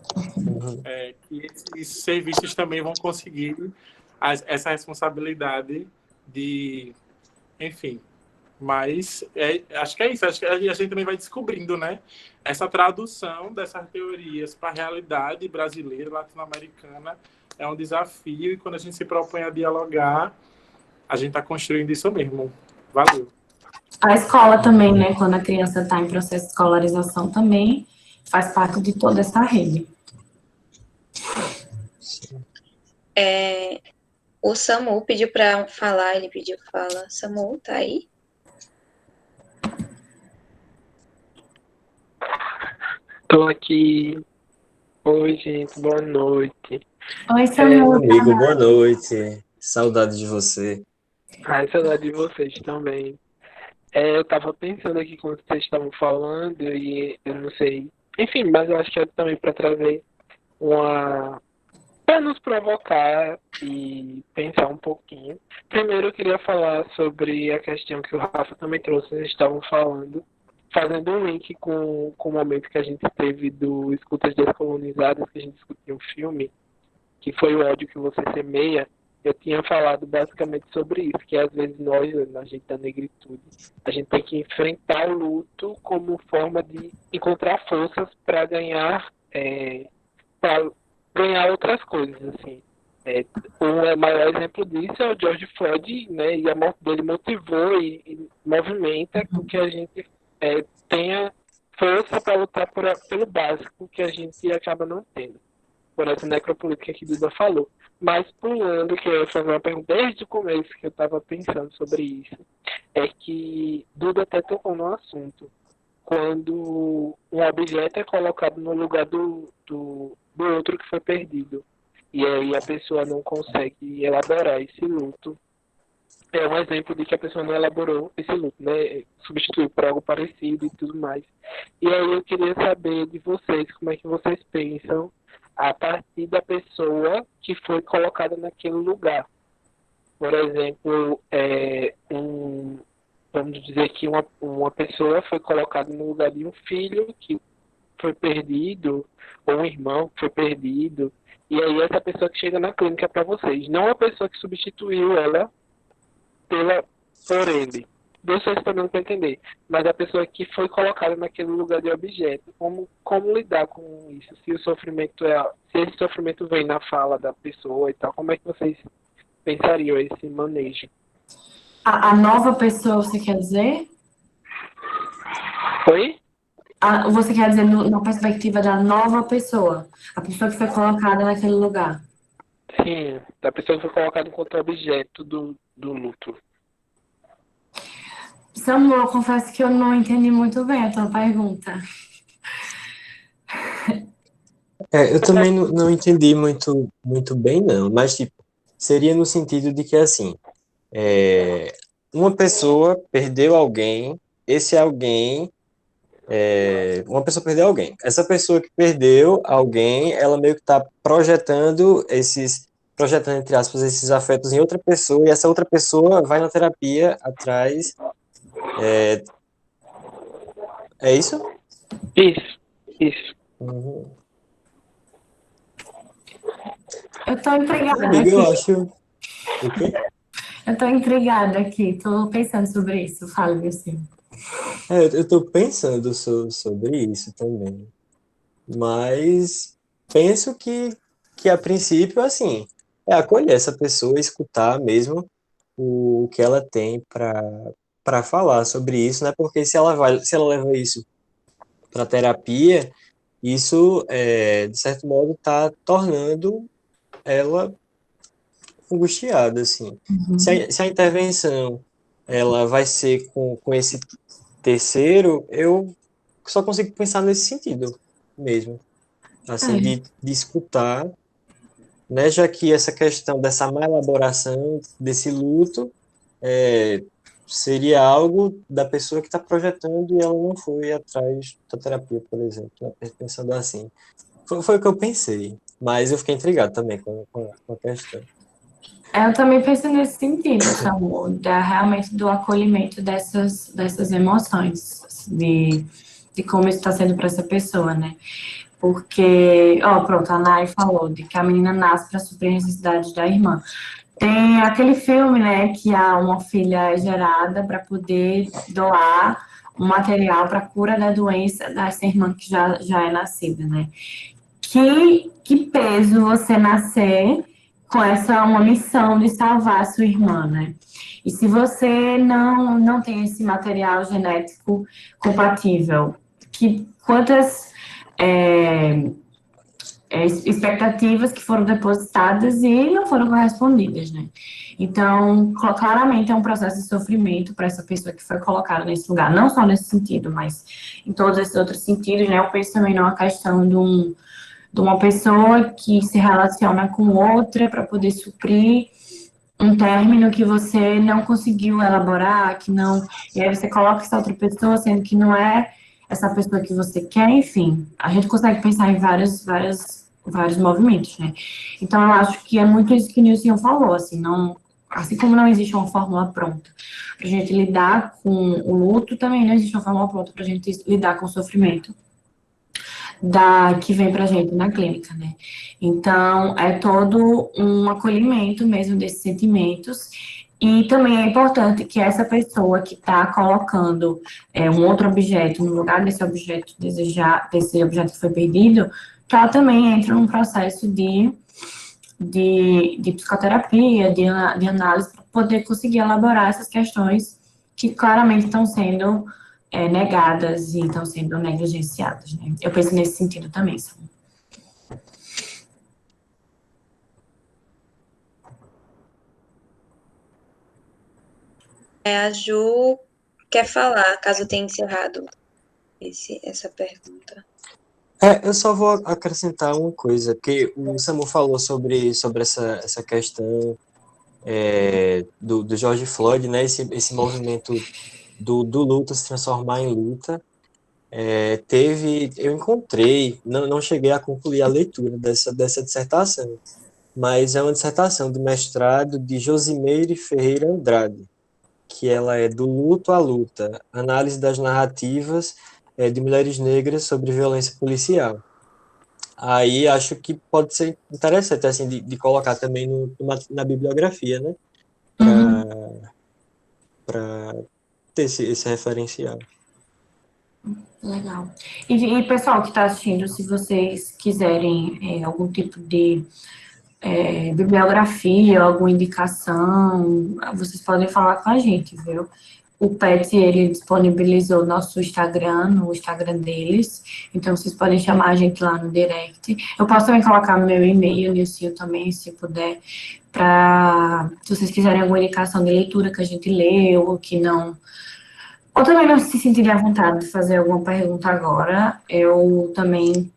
que esses serviços também vão conseguir essa responsabilidade de, enfim. Mas acho que é isso. Acho que a gente também vai descobrindo, né, essa tradução dessas teorias para a realidade brasileira, latino-americana, é um desafio. E quando a gente se propõe a dialogar, a gente está construindo isso mesmo. Valeu. A escola também, né? Quando a criança está em processo de escolarização, também faz parte de toda essa rede. O Samu pediu para falar, ele pediu fala. Samu, tá aí? Tô aqui. Oi, gente, boa noite. Oi, Samu. Amigo, boa noite. Saudade de você. Ai, saudade de vocês também. Eu tava pensando aqui quando vocês estavam falando e eu não sei. Enfim, mas eu acho que é também para trazer para nos provocar e pensar um pouquinho. Primeiro eu queria falar sobre a questão que o Rafa também trouxe, vocês estavam falando, fazendo um link com o momento que a gente teve do Escutas Descolonizadas, que a gente discutiu um filme, que foi o ódio que você semeia. eu tinha falado basicamente sobre isso, que às vezes nós, a gente da negritude, a gente tem que enfrentar o luto como forma de encontrar forças para ganhar, para ganhar outras coisas, assim. O maior exemplo disso é o George Floyd, né, e a morte dele motivou e movimenta com que a gente tenha força para lutar pelo básico que a gente acaba não tendo, por essa necropolítica que Duda falou. Mas pulando, que eu ia fazer uma pergunta desde o começo que eu estava pensando sobre isso, é que Duda até tocou no assunto. Quando um objeto é colocado no lugar do outro que foi perdido, e aí a pessoa não consegue elaborar esse luto, é um exemplo de que a pessoa não elaborou esse luto, né? Substituiu por algo parecido e tudo mais. E aí eu queria saber de vocês, como é que vocês pensam a partir da pessoa que foi colocada naquele lugar. Por exemplo, vamos dizer que uma pessoa foi colocada no lugar de um filho que foi perdido, ou um irmão que foi perdido, e aí essa pessoa que chega na clínica para vocês, não a pessoa que substituiu ela por ele. Deixa eu também para entender. Mas a pessoa que foi colocada naquele lugar de objeto, como lidar com isso? Se o sofrimento se esse sofrimento vem na fala da pessoa e tal, como é que vocês pensariam esse manejo? A nova pessoa, você quer dizer? Oi? Você quer dizer na perspectiva da nova pessoa, a pessoa que foi colocada naquele lugar? Sim, da pessoa que foi colocada enquanto objeto do luto. Samuel, eu confesso que eu não entendi muito bem a tua pergunta. Eu também não entendi muito bem, não, mas tipo, seria no sentido de que, assim, uma pessoa perdeu alguém, esse alguém, uma pessoa perdeu alguém. Essa pessoa que perdeu alguém, ela meio que está projetando, entre aspas, esses afetos em outra pessoa, e essa outra pessoa vai na terapia atrás. É isso? Isso. Uhum. Eu tô intrigada Amiga, eu aqui. acho. O quê? Eu tô intrigada aqui, tô pensando sobre isso. Fala, assim. Eu estou pensando sobre isso também. Mas penso que a princípio, assim, é acolher essa pessoa, escutar mesmo o que ela tem para falar sobre isso, né? Porque se ela leva isso para terapia, isso, de certo modo, está tornando ela angustiada, assim. Se a intervenção ela vai ser com esse terceiro, eu só consigo pensar nesse sentido mesmo, assim, de escutar, né, já que essa questão dessa má elaboração desse luto seria algo da pessoa que está projetando e ela não foi atrás da terapia, por exemplo, né, pensando assim. Foi o que eu pensei, mas eu fiquei intrigado também com a questão. Eu também penso nesse sentido, Samu, realmente do acolhimento dessas emoções, de como isso está sendo para essa pessoa, né? Porque, pronto, a Nai falou de que a menina nasce para suprir a necessidade da irmã. Tem aquele filme, né, que uma filha é gerada para poder doar um material para a cura da doença dessa irmã que já é nascida, né? Que peso você nascer com uma missão de salvar a sua irmã, né? E se você não tem esse material genético compatível, quantas expectativas que foram depositadas e não foram correspondidas, né? Então, claramente é um processo de sofrimento para essa pessoa que foi colocada nesse lugar, não só nesse sentido, mas em todos esses outros sentidos, né? Eu penso também numa questão de uma pessoa que se relaciona com outra para poder suprir um término que você não conseguiu elaborar, e aí você coloca essa outra pessoa, sendo que não é essa pessoa que você quer, enfim. A gente consegue pensar em vários movimentos, né? Então, eu acho que é muito isso que o Nilson falou, assim como não existe uma fórmula pronta para a gente lidar com o luto, também não existe uma fórmula pronta para a gente lidar com o sofrimento que vem para a gente na clínica, né? Então, é todo um acolhimento mesmo desses sentimentos. E também é importante que essa pessoa que está colocando um outro objeto no lugar desse objeto desse objeto que foi perdido, que ela também entre num processo de psicoterapia, de análise, para poder conseguir elaborar essas questões que claramente estão sendo negadas e estão sendo negligenciadas, né? Eu penso nesse sentido também, sabe? A Ju quer falar, caso tenha encerrado essa pergunta. Eu só vou acrescentar uma coisa, porque o Samu falou sobre essa questão do George Floyd, né? Esse movimento do luto se transformar em luta. Eu encontrei, não cheguei a concluir a leitura dessa dissertação, mas é uma dissertação de mestrado de Josimeire Ferreira Andrade, que ela é do luto à luta, análise das narrativas de mulheres negras sobre violência policial. Aí acho que pode ser interessante assim de colocar também na bibliografia, né? Para ter esse referencial. Legal. E pessoal que está assistindo, se vocês quiserem algum tipo de bibliografia, alguma indicação, vocês podem falar com a gente, viu? O Pet, ele disponibilizou nosso Instagram, no Instagram deles, então vocês podem chamar a gente lá no direct. Eu posso também colocar meu e-mail, Nilcinho também, se puder, se vocês quiserem alguma indicação de leitura que a gente leu, ou que não... Ou também não se sentirem à vontade de fazer alguma pergunta agora, eu também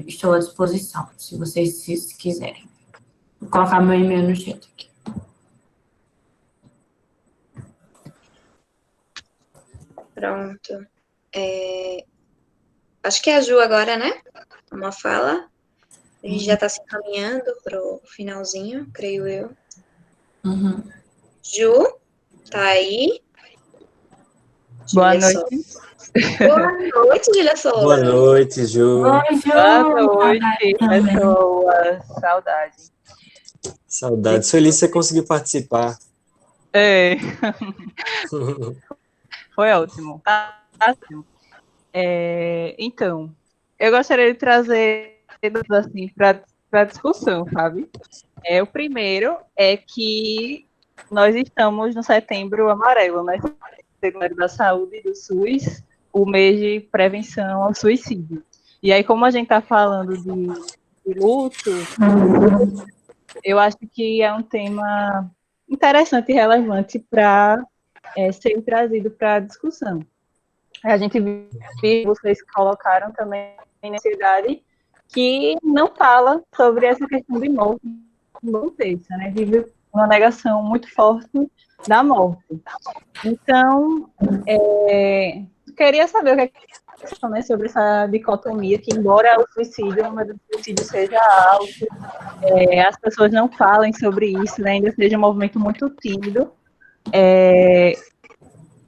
estou à disposição, se vocês quiserem. Vou colocar meu e-mail no chat aqui. Pronto. Acho que é a Ju agora, né? Uma fala. A gente já está se encaminhando para o finalzinho, creio eu. Uhum. Ju, tá aí? Boa Julia noite. Boa noite, Julia Souza. Boa noite, Ju. Oi, Ju. Boa noite, pessoas. Saudade. Saudades. Feliz que você conseguiu participar. Foi ótimo. Ótimo. Então, eu gostaria de trazer assim, para discussão, sabe? O primeiro é que nós estamos no Setembro Amarelo, né? Secretário da Saúde do SUS, o mês de prevenção ao suicídio. E aí, como a gente está falando de luto, eu acho que é um tema interessante e relevante para ser trazido para a discussão. A gente viu, vocês colocaram também necessidade que não fala sobre essa questão de morte no contexto, né? Vive uma negação muito forte da morte. Então, queria saber o que é que você acha, né, sobre essa dicotomia, que embora o número de suicídio seja alto, as pessoas não falem sobre isso, né, ainda seja um movimento muito tímido,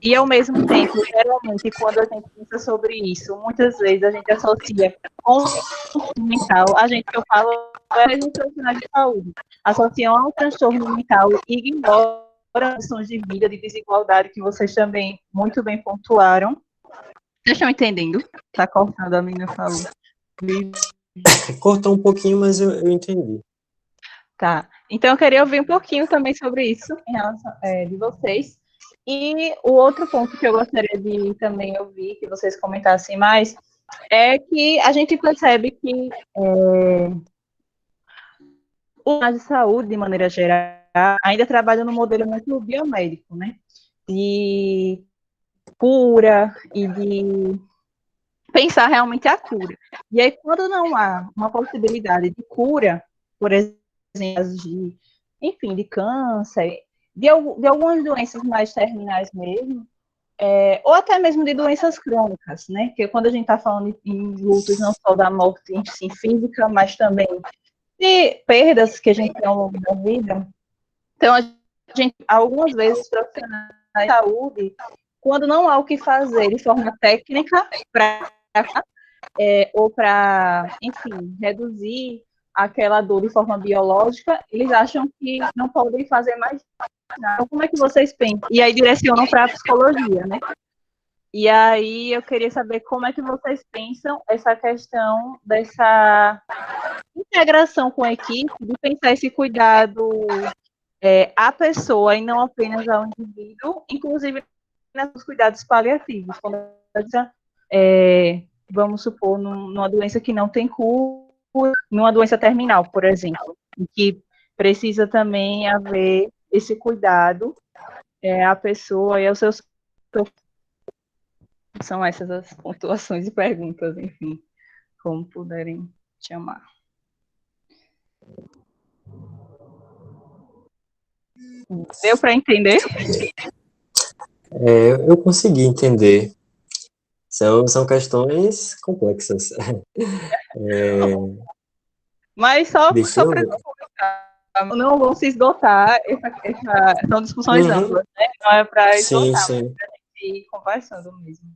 e ao mesmo tempo, geralmente, quando a gente pensa sobre isso, muitas vezes a gente associa com o mental, a gente que eu falo é mesmo profissional de saúde, associam ao transtorno mental e ignoram condições de vida, de desigualdade, que vocês também muito bem pontuaram. Vocês estão entendendo? Tá cortando, a menina falou. Cortou um pouquinho, mas eu entendi. Tá. Então, eu queria ouvir um pouquinho também sobre isso, em relação de vocês. E o outro ponto que eu gostaria de também ouvir, que vocês comentassem mais, é que a gente percebe que o de saúde, de maneira geral, ainda trabalha no modelo muito biomédico, né? De cura e de pensar realmente a cura. E aí, quando não há uma possibilidade de cura, por exemplo, de câncer, de algumas doenças mais terminais mesmo, ou até mesmo de doenças crônicas, né? Porque quando a gente está falando em lutos não só da morte em si física, mas também de perdas que a gente tem ao longo da vida. Então, a gente, algumas vezes, profissionais de saúde, quando não há o que fazer de forma técnica para ou para, enfim, reduzir aquela dor de forma biológica, eles acham que não podem fazer mais nada. Então, como é que vocês pensam? E aí direcionam para a psicologia, né? E aí eu queria saber como é que vocês pensam essa questão dessa integração com a equipe, de pensar esse cuidado à pessoa e não apenas ao indivíduo, inclusive nos cuidados paliativos. Quando vamos supor, numa doença que não tem cura, numa doença terminal, por exemplo, em que precisa também haver esse cuidado à pessoa e aos seus. São essas as pontuações e perguntas, enfim, como puderem chamar. Deu para entender? Eu consegui entender. São questões complexas. Mas só Deixa eu para ver. não vão se esgotar, são discussões amplas, né? Não é para Sim, esgotar, sim, mas para a gente ir conversando mesmo.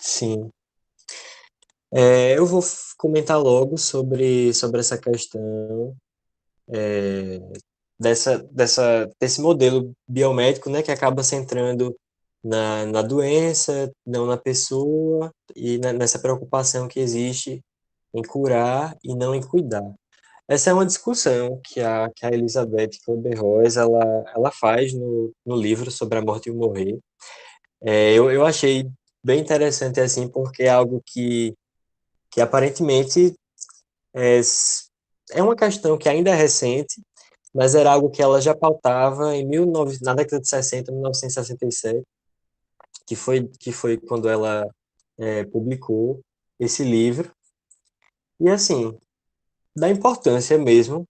sim. Eu vou comentar logo sobre essa questão desse modelo biomédico, né, que acaba centrando na doença, não na pessoa, e nessa preocupação que existe em curar e não em cuidar. Essa é uma discussão que a Elizabeth Kubler-Ross ela faz no livro sobre a morte e o morrer. Eu achei bem interessante assim, porque é algo que aparentemente é uma questão que ainda é recente, mas era algo que ela já pautava na década de 60, 1967, que foi quando ela publicou esse livro. E assim, da importância mesmo,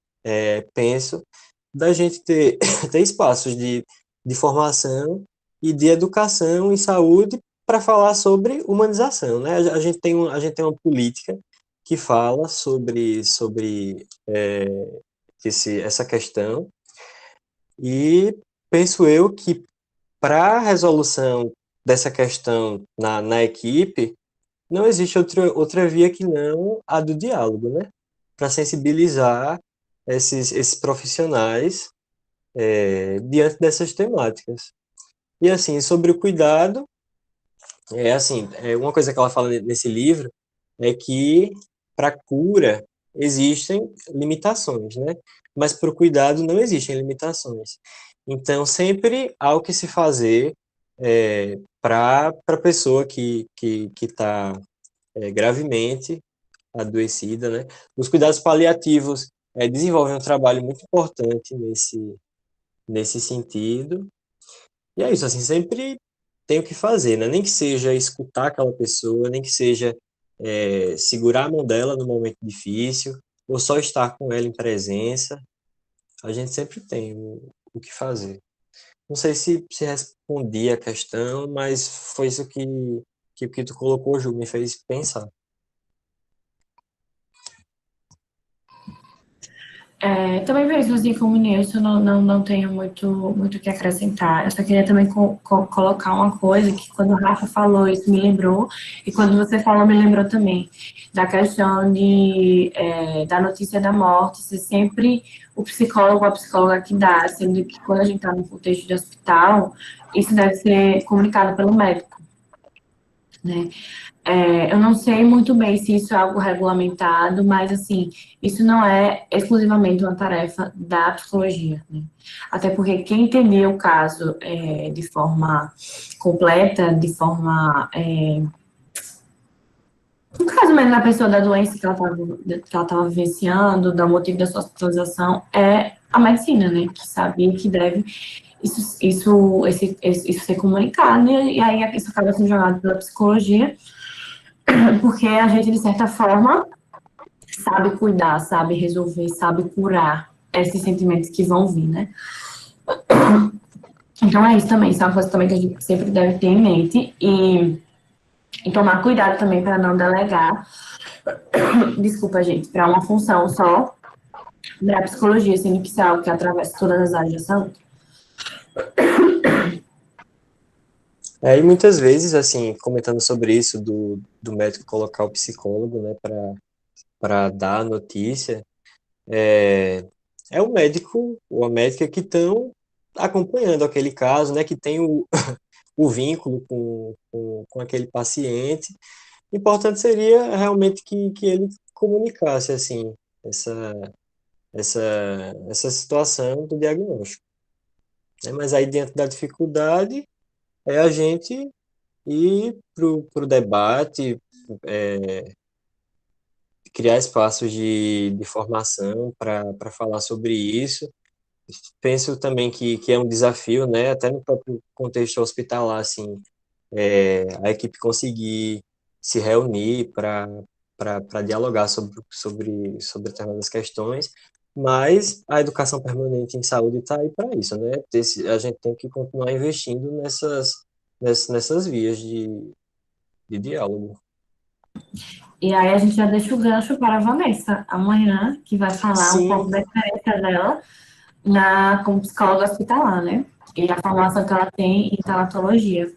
penso, da gente ter, ter espaços de formação e de educação e saúde para falar sobre humanização, né? A gente tem uma política que fala sobre essa questão, e penso eu que para a resolução dessa questão na equipe, não existe outra via que não a do diálogo, né? Para sensibilizar esses profissionais diante dessas temáticas. E assim, sobre o cuidado, uma coisa que ela fala nesse livro é que para cura existem limitações, né? Mas para o cuidado não existem limitações. Então, sempre há o que se fazer para a pessoa que está gravemente adoecida, né? Os cuidados paliativos desenvolvem um trabalho muito importante nesse sentido. E é isso, assim, sempre tem o que fazer, né? Nem que seja escutar aquela pessoa, nem que seja segurar a mão dela no momento difícil, ou só estar com ela em presença. A gente sempre tem o que fazer. Não sei se respondi a questão, mas foi isso que tu colocou, Ju, me fez pensar. Também vejo assim como nisso, não tenho muito o que acrescentar. Eu só queria também colocar uma coisa que quando o Rafa falou, isso me lembrou, e quando você falou, me lembrou também, da questão da notícia da morte, ser sempre o psicólogo ou a psicóloga que dá, sendo que quando a gente está no contexto de hospital, isso deve ser comunicado pelo médico, né? Eu não sei muito bem se isso é algo regulamentado, mas, assim, isso não é exclusivamente uma tarefa da psicologia, né? Até porque quem entender o caso de forma completa, de forma... no caso mesmo da pessoa, da doença que ela estava vivenciando, do motivo da sua hospitalização, é a medicina, né? Que sabia que deve isso ser comunicado, e aí isso acaba sendo jogado pela psicologia, porque a gente, de certa forma, sabe cuidar, sabe resolver, sabe curar esses sentimentos que vão vir, né? Então é isso também, isso é uma coisa também que a gente sempre deve ter em mente e tomar cuidado também para não delegar, desculpa, gente, para uma função só da psicologia, sendo que isso é algo que atravessa todas as áreas da saúde. E muitas vezes, assim, comentando sobre isso, do médico colocar o psicólogo, né, para dar a notícia, é o médico ou a médica que estão acompanhando aquele caso, né, que tem o vínculo com aquele paciente. Importante seria realmente que ele comunicasse, assim, essa, essa, essa situação do diagnóstico, né? Mas aí, dentro da dificuldade, é a gente ir para o debate, criar espaços de formação para falar sobre isso. Penso também que é um desafio, né, até no próprio contexto hospitalar, assim, a equipe conseguir se reunir para dialogar sobre determinadas questões, mas a educação permanente em saúde está aí para isso, né? A gente tem que continuar investindo nessas vias de diálogo. E aí a gente já deixa o gancho para a Vanessa amanhã, que vai falar um pouco Sim, da experiência dela como psicóloga hospitalar, né? E a formação que ela tem em tanatologia,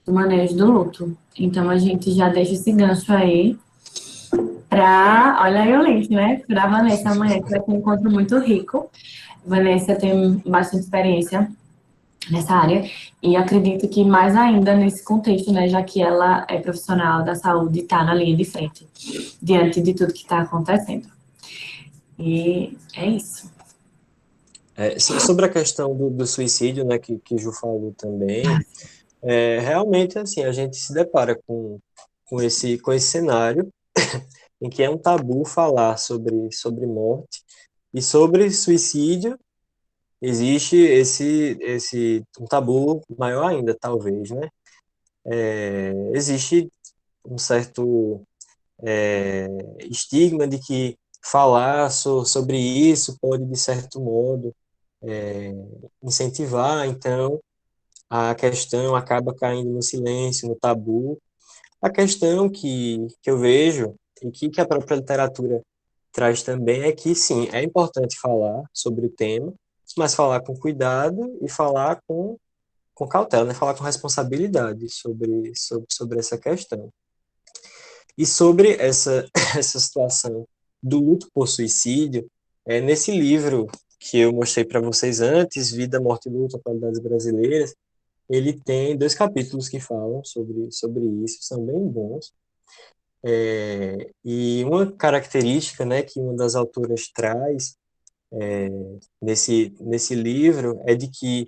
do manejo do luto. Então a gente já deixa esse gancho aí olha aí o link, né? Para a Vanessa amanhã, que vai ter um encontro muito rico. Vanessa tem bastante experiência nessa área e acredito que mais ainda nesse contexto, né? Já que ela é profissional da saúde e está na linha de frente, diante de tudo que está acontecendo. E é isso. Sobre a questão do suicídio, né, que Ju falou também, realmente, assim, a gente se depara com esse cenário em que é um tabu falar sobre morte e sobre suicídio. Existe um tabu maior ainda, talvez, né? Existe um certo estigma de que falar sobre isso pode, de certo modo, incentivar, então a questão acaba caindo no silêncio, no tabu. A questão que eu vejo, e que a própria literatura traz também, é que, sim, é importante falar sobre o tema, mas falar com cuidado e falar com cautela, né? Falar com responsabilidade sobre essa questão. E sobre essa situação do luto por suicídio, nesse livro que eu mostrei para vocês antes, Vida, Morte e Luto, Atualidades Brasileiras, ele tem 2 capítulos que falam sobre isso, são bem bons. E uma característica, né, que uma das autoras traz nesse livro é de que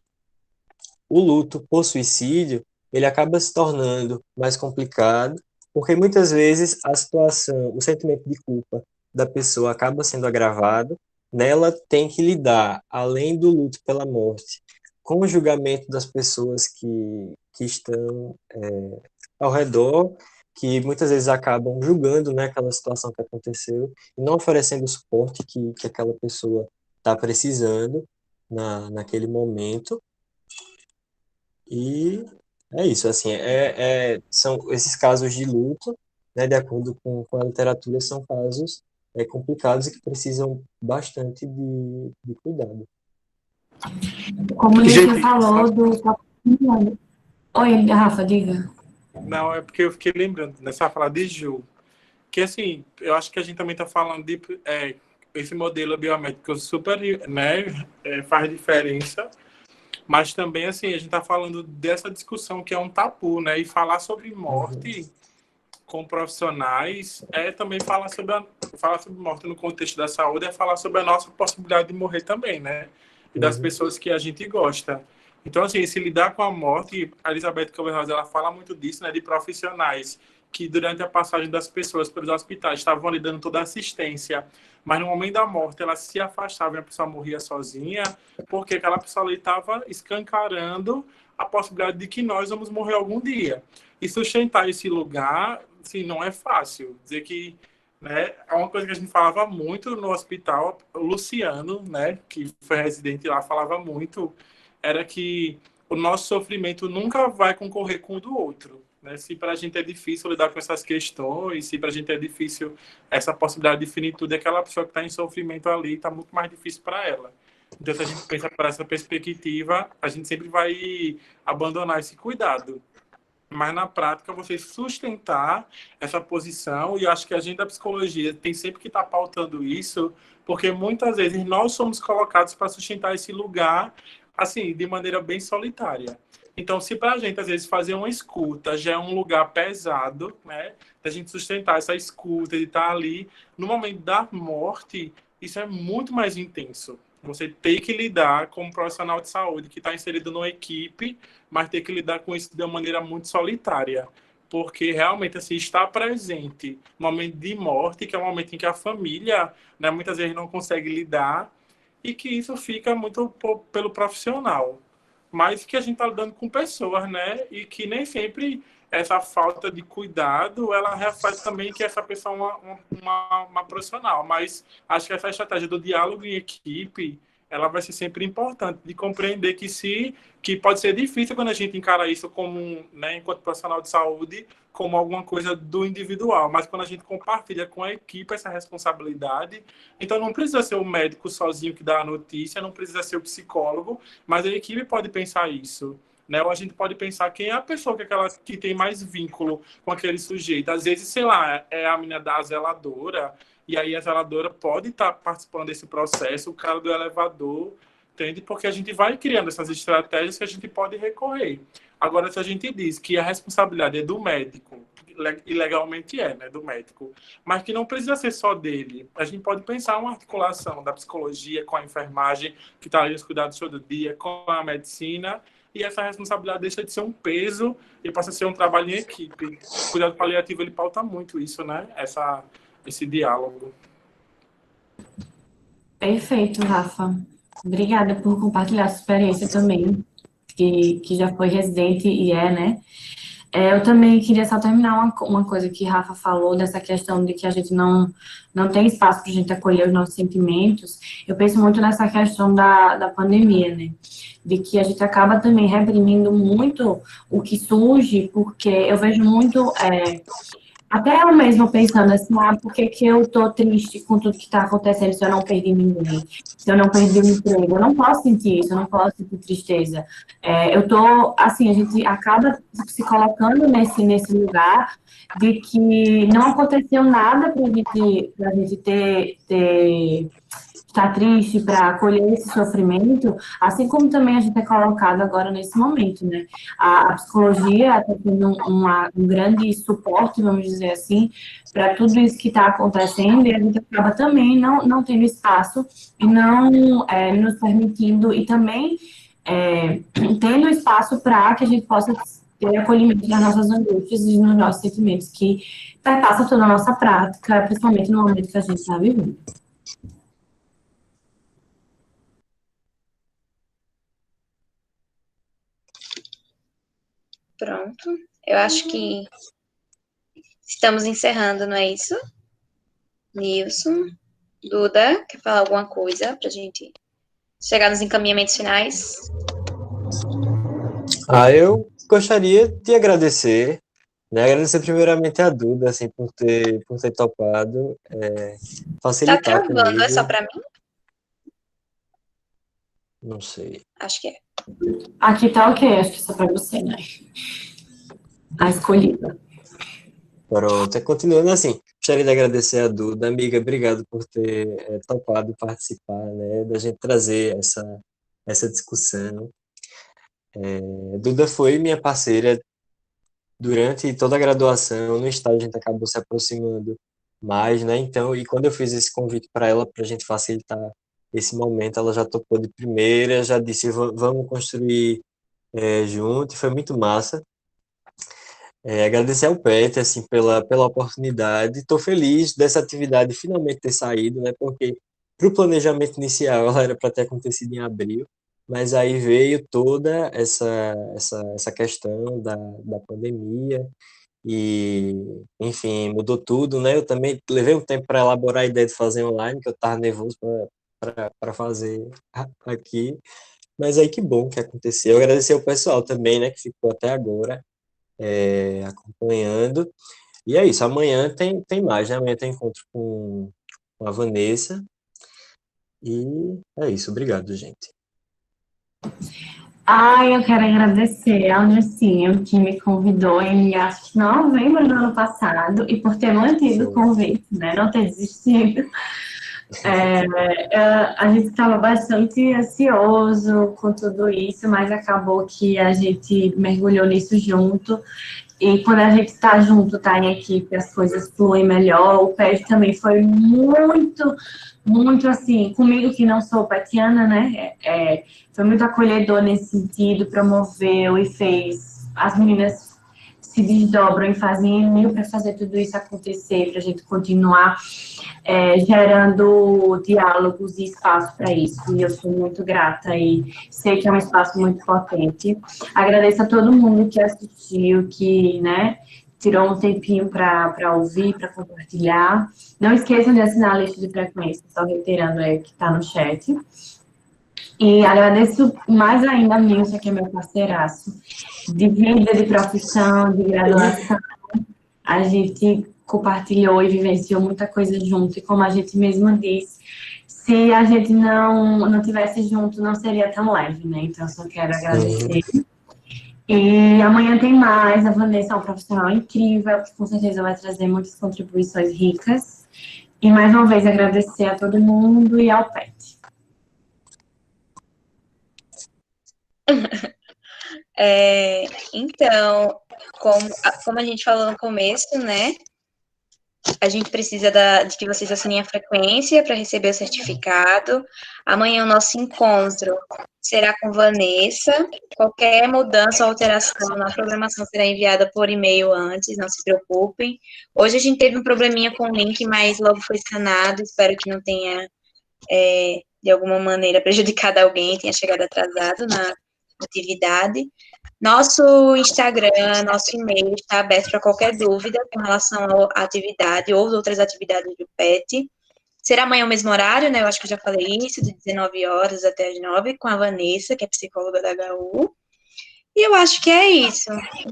o luto por suicídio ele acaba se tornando mais complicado, porque muitas vezes a situação, o sentimento de culpa da pessoa acaba sendo agravado, nela tem que lidar, além do luto pela morte, com o julgamento das pessoas que estão ao redor, que muitas vezes acabam julgando, né, aquela situação que aconteceu e não oferecendo o suporte que aquela pessoa está precisando naquele momento. E é isso, assim, são esses casos de luto, né, de acordo com a literatura, são casos complicados e que precisam bastante de cuidado. Como o Lígia Gente, falou Oi, Rafa, diga. não, é porque eu fiquei lembrando nessa fala de Ju, que assim, eu acho que a gente também está falando de esse modelo biométrico super, né, faz diferença, mas também assim, a gente está falando dessa discussão que é um tabu, né, e falar sobre morte com profissionais também falar sobre morte no contexto da saúde, é falar sobre a nossa possibilidade de morrer também, né, e das pessoas que a gente gosta. Então, assim, se lidar com a morte, a Elizabeth Kubler-Ross, ela fala muito disso, né, de profissionais que durante a passagem das pessoas pelos hospitais estavam ali dando toda a assistência, mas no momento da morte ela se afastava e a pessoa morria sozinha, porque aquela pessoa ali estava escancarando a possibilidade de que nós vamos morrer algum dia. E sustentar esse lugar, assim, não é fácil. Dizer que, né, é uma coisa que a gente falava muito no hospital, o Luciano, né, que foi residente lá, falava muito, era que o nosso sofrimento nunca vai concorrer com o do outro. Né? Se para a gente é difícil lidar com essas questões, se para a gente é difícil essa possibilidade de finitude, aquela pessoa que está em sofrimento ali está muito mais difícil para ela. Então, se a gente pensa por essa perspectiva, a gente sempre vai abandonar esse cuidado. mas na prática você sustentar essa posição, e eu acho que a gente da psicologia tem sempre que estar pautando isso, porque muitas vezes nós somos colocados para sustentar esse lugar, assim, de maneira bem solitária. Então, se para a gente, às vezes, fazer uma escuta já é um lugar pesado, né, da gente sustentar essa escuta, de estar ali, no momento da morte, isso é muito mais intenso. Você tem que lidar como profissional de saúde que está inserido numa equipe, mas ter que lidar com isso de uma maneira muito solitária, porque realmente assim está presente no momento de morte, que é um momento em que a família, né, muitas vezes não consegue lidar e que isso fica muito pelo profissional, mas que a gente está lidando com pessoas, né, e que nem sempre essa falta de cuidado ela reflete também que essa pessoa é uma profissional, mas acho que essa estratégia do diálogo em equipe ela vai ser sempre importante de compreender que pode ser difícil quando a gente encara isso como, né, enquanto profissional de saúde, como alguma coisa do individual, mas quando a gente compartilha com a equipe essa responsabilidade, então não precisa ser o médico sozinho que dá a notícia, não precisa ser o psicólogo, mas a equipe pode pensar isso. Né? Ou a gente pode pensar quem é a pessoa que tem mais vínculo com aquele sujeito. Às vezes, sei lá, é a menina da zeladora, e aí a zeladora pode estar participando desse processo, o cara do elevador, entende? Porque a gente vai criando essas estratégias que a gente pode recorrer. Agora, se a gente diz que a responsabilidade é do médico, e legalmente é, né, do médico, mas que não precisa ser só dele. A gente pode pensar uma articulação da psicologia com a enfermagem, que está ali nos cuidados todo dia, com a medicina, e essa responsabilidade deixa de ser um peso e passa a ser um trabalho em equipe. O cuidado paliativo, ele pauta muito isso, né? Esse diálogo. Perfeito, Rafa. Obrigada por compartilhar sua experiência também, que já foi residente e é, né? Eu também queria só terminar uma coisa que Rafa falou, dessa questão de que a gente não tem espaço para a gente acolher os nossos sentimentos. Eu penso muito nessa questão da pandemia, né? De que a gente acaba também reprimindo muito o que surge, porque eu vejo muito até eu mesma pensando assim, por que que eu tô triste com tudo que tá acontecendo se eu não perdi ninguém, se eu não perdi o emprego? Eu não posso sentir isso, eu não posso sentir tristeza. Eu tô, assim, a gente acaba se colocando nesse lugar de que não aconteceu nada pra gente estar triste, para acolher esse sofrimento, assim como também a gente é colocado agora nesse momento, né? A psicologia está tendo um grande suporte, vamos dizer assim, para tudo isso que está acontecendo, e a gente acaba também não tendo espaço e não nos permitindo, e também tendo espaço para que a gente possa ter acolhimento das nossas angústias e dos nossos sentimentos, que perpassam toda a nossa prática, principalmente no momento que a gente está vivendo. Pronto. Eu acho que estamos encerrando, não é isso? Nilson, Duda, quer falar alguma coisa para a gente chegar nos encaminhamentos finais? Eu gostaria de agradecer, né? Agradecer primeiramente a Duda, assim, por ter topado, Tá facilitar travando, é só comigo. para mim? Não sei. Acho que é. Aqui tá ok, acho que só para você, né? A escolhida. Pronto, continuando assim, gostaria de agradecer a Duda, amiga, obrigado por ter topado participar, né, da gente trazer essa discussão. Duda foi minha parceira durante toda a graduação, no estágio a gente acabou se aproximando mais, né, então, e quando eu fiz esse convite para ela, para a gente facilitar esse momento, ela já topou de primeira, já disse, vamos construir junto, e foi muito massa. Agradecer ao Pet, assim, pela oportunidade. Estou feliz dessa atividade finalmente ter saído, né? Porque para o planejamento inicial ela era para ter acontecido em abril, mas aí veio toda essa questão da pandemia e, enfim, mudou tudo, né? Eu também levei um tempo para elaborar a ideia de fazer online, que eu estava nervoso para fazer aqui, mas aí que bom que aconteceu. Agradecer ao pessoal também, né? Que ficou até agora acompanhando. E é isso, amanhã tem mais, né? Amanhã tem encontro com a Vanessa. E é isso, obrigado, gente. Eu quero agradecer ao Nilcinho, que me convidou em, acho que novembro do ano passado, e por ter mantido o convite, né? Não ter desistido. A gente estava bastante ansioso com tudo isso, mas acabou que a gente mergulhou nisso junto. E quando a gente está junto, tá em equipe, as coisas fluem melhor. O PET também foi muito, muito assim, comigo que não sou petiana, né? Foi muito acolhedor nesse sentido, promoveu e fez as meninas se desdobram e fazem mil para fazer tudo isso acontecer, para a gente continuar gerando diálogos e espaço para isso. E eu sou muito grata e sei que é um espaço muito potente. Agradeço a todo mundo que assistiu, que, né, tirou um tempinho para ouvir, para compartilhar. Não esqueçam de assinar a lista de frequência, só reiterando aí que está no chat. E agradeço mais ainda a Nilson, que é meu parceiraço, de vida, de profissão, de graduação. A gente compartilhou e vivenciou muita coisa junto, e como a gente mesmo disse, se a gente não tivesse junto, não seria tão leve, né? Então, eu só quero agradecer. E amanhã tem mais. A Vanessa é um profissional incrível, que com certeza vai trazer muitas contribuições ricas. E mais uma vez agradecer a todo mundo e ao PET. Então, como a gente falou no começo, né? A gente precisa de que vocês assinem a frequência para receber o certificado. Amanhã o nosso encontro será com Vanessa. Qualquer mudança ou alteração na programação será enviada por e-mail antes, não se preocupem. Hoje a gente teve um probleminha com o link, mas logo foi sanado. Espero que não tenha, de alguma maneira, prejudicado alguém, tenha chegado atrasado na atividade. Nosso Instagram, nosso e-mail está aberto para qualquer dúvida com relação à atividade ou outras atividades do PET. Será amanhã o mesmo horário, né? Eu acho que eu já falei isso, de 19 horas até as 9, com a Vanessa, que é psicóloga da HU. E eu acho que é isso.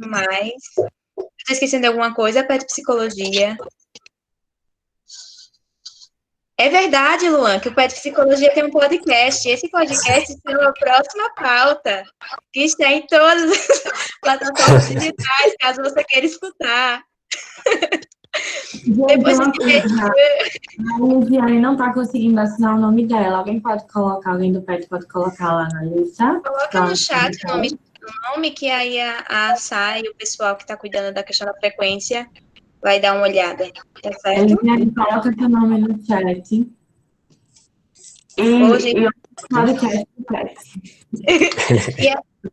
Mas, estou esquecendo de alguma coisa, PET Psicologia. É verdade, Luan, que o PET Psicologia tem um podcast. Esse podcast tem uma próxima pauta, que está em todas as plataformas digitais, caso você queira escutar. Depois a Luciane não está conseguindo assinar o nome dela. Alguém do PET pode colocar lá na lista? Coloca no chat o nome, que aí a Sá e o pessoal que está cuidando da questão da frequência vai dar uma olhada, tá certo? Coloca seu nome no chat. Hoje... E o podcast do PET.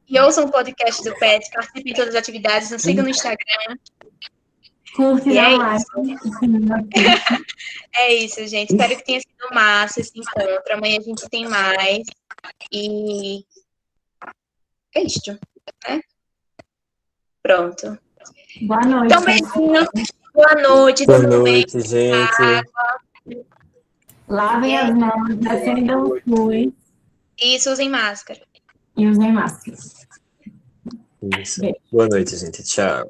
E ouçam o podcast do PET, participem de todas as atividades, nos sigam no Instagram. Curte a live. É isso, gente. Espero que tenha sido massa esse encontro. Amanhã a gente tem mais. E é isto, né? Pronto. Boa noite. Então, beijinho. Boa noite. Boa noite, gente. Lavem as mãos, acendam o luz. Isso, usem máscara. E usem máscara. Isso. Boa noite, gente. Tchau.